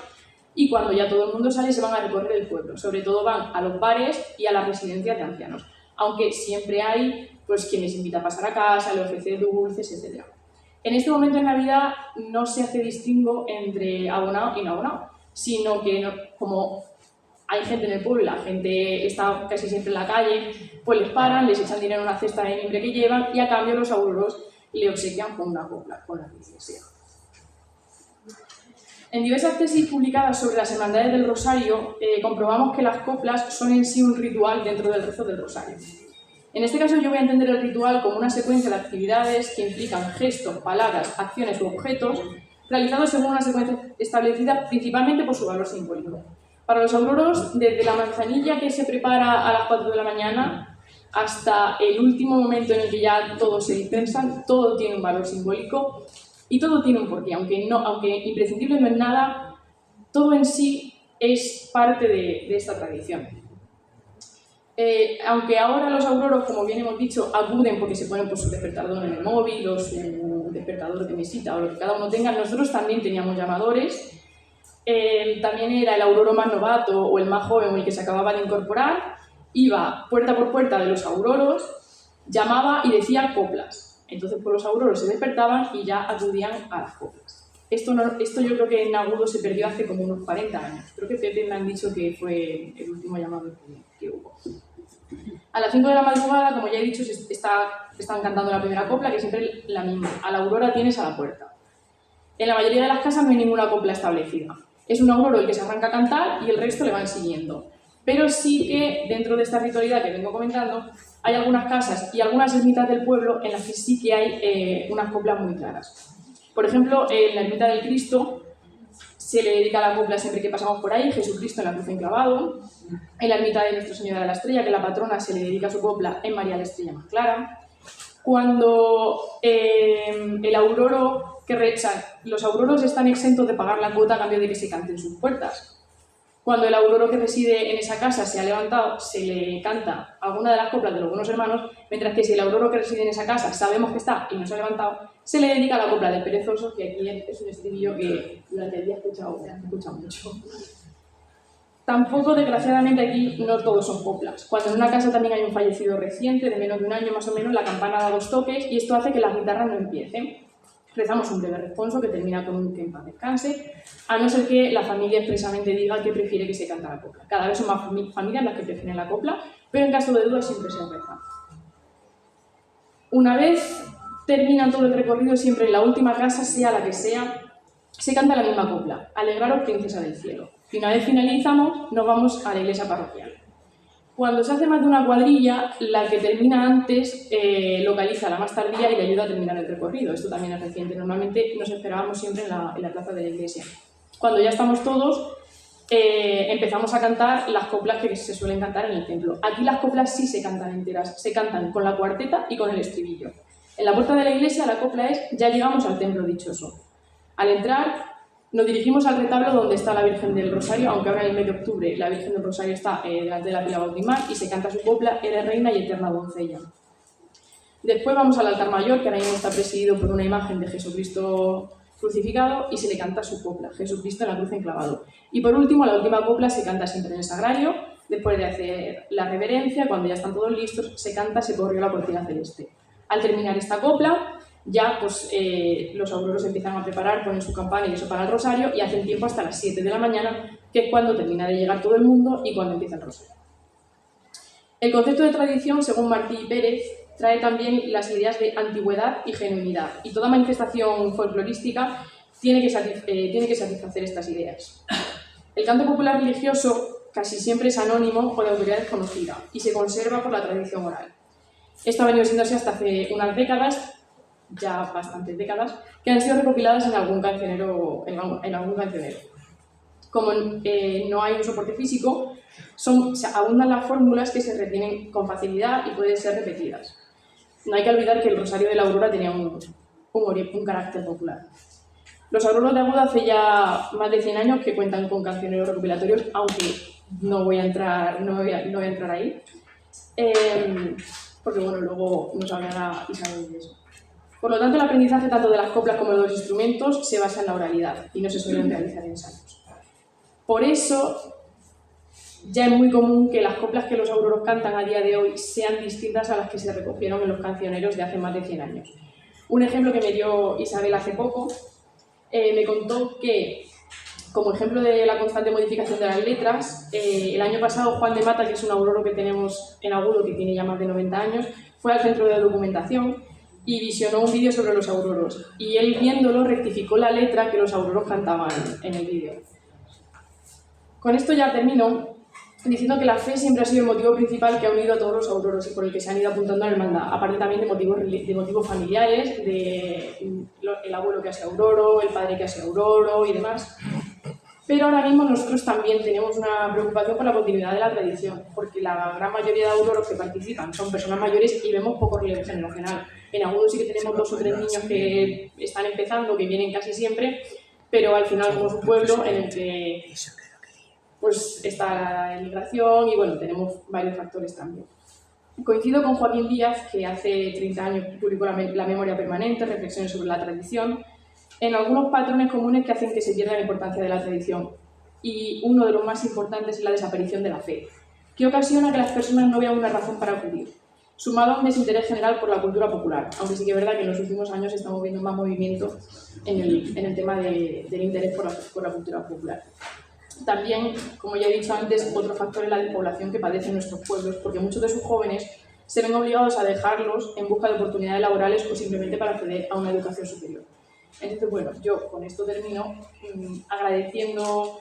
y cuando ya todo el mundo sale se van a recorrer el pueblo. Sobre todo van a los bares y a las residencias de ancianos, aunque siempre hay pues, quien les invita a pasar a casa, le ofrece dulces, etc. En este momento de Navidad no se hace distingo entre abonado y no abonado, sino que como hay gente en el pueblo, la gente está casi siempre en la calle, pues les paran, les echan dinero en una cesta de mimbre que llevan y a cambio los auroros le obsequian con una copla, con la que sea. En diversas tesis publicadas sobre las hermandades del Rosario, comprobamos que las coplas son en sí un ritual dentro del rezo del Rosario. En este caso yo voy a entender el ritual como una secuencia de actividades que implican gestos, palabras, acciones u objetos realizados según una secuencia establecida principalmente por su valor simbólico. Para los auroros, desde la manzanilla que se prepara a las 4 de la mañana hasta el último momento en el que ya todos se dispersan, todo tiene un valor simbólico y todo tiene un porqué. Aunque imprescindible no es nada, todo en sí es parte de esta tradición. Aunque ahora los auroros, como bien hemos dicho, acuden porque se ponen por su despertador en el móvil o su despertador de mesita o lo que cada uno tenga, nosotros también teníamos llamadores. También era el auroro más novato o el más joven o el que se acababa de incorporar, iba puerta por puerta de los auroros, llamaba y decía coplas. Entonces pues los auroros se despertaban y ya acudían a las coplas. Esto yo creo que en Agudo se perdió hace como unos 40 años. Creo que Pepe me han dicho que fue el último llamado que hubo. A las 5 de la madrugada, como ya he dicho, están cantando la primera copla, que siempre es la misma. A la aurora tienes a la puerta. En la mayoría de las casas no hay ninguna copla establecida. Es un auroro el que se arranca a cantar y el resto le van siguiendo. Pero sí que dentro de esta ritualidad que vengo comentando, hay algunas casas y algunas ermitas del pueblo en las que sí que hay unas coplas muy claras. Por ejemplo, en la ermita del Cristo se le dedica la copla siempre que pasamos por ahí, Jesucristo en la cruz enclavado. En la ermita de Nuestra Señora de la Estrella, que la patrona, se le dedica su copla en María la Estrella Más Clara. Cuando el auroro que rechan, los auroros están exentos de pagar la cuota a cambio de que se canten sus puertas. Cuando el auroro que reside en esa casa se ha levantado, se le canta alguna de las coplas de los buenos hermanos, mientras que si el auroro que reside en esa casa sabemos que está y no se ha levantado, se le dedica la copla del perezoso, que aquí es un estribillo que durante el día he escuchado mucho. Tampoco, desgraciadamente, aquí no todos son coplas. Cuando en una casa también hay un fallecido reciente, de menos de un año más o menos, la campana da 2 toques y esto hace que las guitarras no empiecen. Rezamos un breve responso que termina con un que en paz descanse, a no ser que la familia expresamente diga que prefiere que se cante la copla. Cada vez son más familias las que prefieren la copla, pero en caso de duda siempre se reza. Una vez termina todo el recorrido, siempre en la última casa, sea la que sea, se canta la misma copla, Alegraros, princesa del cielo. Y una vez finalizamos, nos vamos a la iglesia parroquial. Cuando se hace más de una cuadrilla, la que termina antes localiza la más tardía y le ayuda a terminar el recorrido. Esto también es reciente. Normalmente nos esperábamos siempre en la plaza de la iglesia. Cuando ya estamos todos, empezamos a cantar las coplas que se suelen cantar en el templo. Aquí las coplas sí se cantan enteras, se cantan con la cuarteta y con el estribillo. En la puerta de la iglesia la copla es "Ya llegamos al templo dichoso". Al entrar, nos dirigimos al retablo donde está la Virgen del Rosario, aunque ahora en el mes de octubre la Virgen del Rosario está delante de la pila bautismal y se canta su copla "Eres reina y eterna doncella". Después vamos al altar mayor, que ahora mismo está presidido por una imagen de Jesucristo crucificado, y se le canta su copla, Jesucristo en la cruz enclavado. Y por último, la última copla se canta siempre en el sagrario. Después de hacer la reverencia, cuando ya están todos listos, se canta "Se corrió la cortina celeste". Al terminar esta copla, ya pues, los auroros empiezan a preparar, ponen su campana y eso para el rosario, y hacen tiempo hasta las 7 de la mañana, que es cuando termina de llegar todo el mundo y cuando empieza el rosario. El concepto de tradición, según Martí y Pérez, trae también las ideas de antigüedad y genuinidad, y toda manifestación folclorística tiene que satisfacer estas ideas. El canto popular religioso casi siempre es anónimo o de autoridad desconocida y se conserva por la tradición oral. Esto ha venido siendo así hasta hace unas décadas, ya bastantes décadas, que han sido recopiladas en algún cancionero. Como no hay un soporte físico, abundan las fórmulas que se retienen con facilidad y pueden ser repetidas. No hay que olvidar que el Rosario de la Aurora tenía un carácter popular. Los auroros de Agudo hace ya más de 100 años que cuentan con cancioneros recopilatorios, aunque no voy a entrar ahí, porque bueno, luego nos hablará Isabel de eso. Por lo tanto, el aprendizaje tanto de las coplas como de los instrumentos se basa en la oralidad y no se suelen realizar ensayos. Por eso, ya es muy común que las coplas que los auroros cantan a día de hoy sean distintas a las que se recogieron en los cancioneros de hace más de 100 años. Un ejemplo que me dio Isabel hace poco, me contó que, como ejemplo de la constante modificación de las letras, el año pasado Juan de Mata, que es un auroro que tenemos en Agudo, que tiene ya más de 90 años, fue al centro de documentación y visionó un vídeo sobre los auroros. Y él, viéndolo, rectificó la letra que los auroros cantaban en el vídeo. Con esto ya termino diciendo que la fe siempre ha sido el motivo principal que ha unido a todos los auroros y por el que se han ido apuntando a la hermandad, aparte también de motivos familiares, el abuelo que hace auroro, el padre que hace auroro y demás. Pero ahora mismo nosotros también tenemos una preocupación por la continuidad de la tradición, porque la gran mayoría de auroros que participan son personas mayores y vemos poco relevo generacional. En Agudo sí que tenemos 2 o 3 niños que están empezando, que vienen casi siempre, pero al final somos un pueblo en el que pues está la emigración y bueno, tenemos varios factores también. Coincido con Joaquín Díaz, que hace 30 años publicó la Memoria Permanente, reflexiones sobre la tradición, en algunos patrones comunes que hacen que se pierda la importancia de la tradición. Y uno de los más importantes es la desaparición de la fe, que ocasiona que las personas no vean una razón para acudir, sumado a un desinterés general por la cultura popular, aunque sí que es verdad que en los últimos años estamos viendo más movimiento en el tema del interés por la cultura popular. También, como ya he dicho antes, otro factor es la despoblación que padecen nuestros pueblos, porque muchos de sus jóvenes se ven obligados a dejarlos en busca de oportunidades laborales o simplemente para acceder a una educación superior. Entonces, bueno, yo con esto termino agradeciendo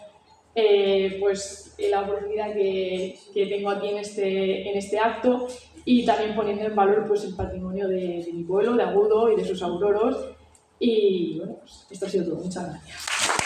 pues, la oportunidad que tengo aquí en este acto y también poniendo en valor pues, el patrimonio de mi pueblo, de Agudo y de sus auroros. Y bueno, pues, esto ha sido todo. Muchas gracias.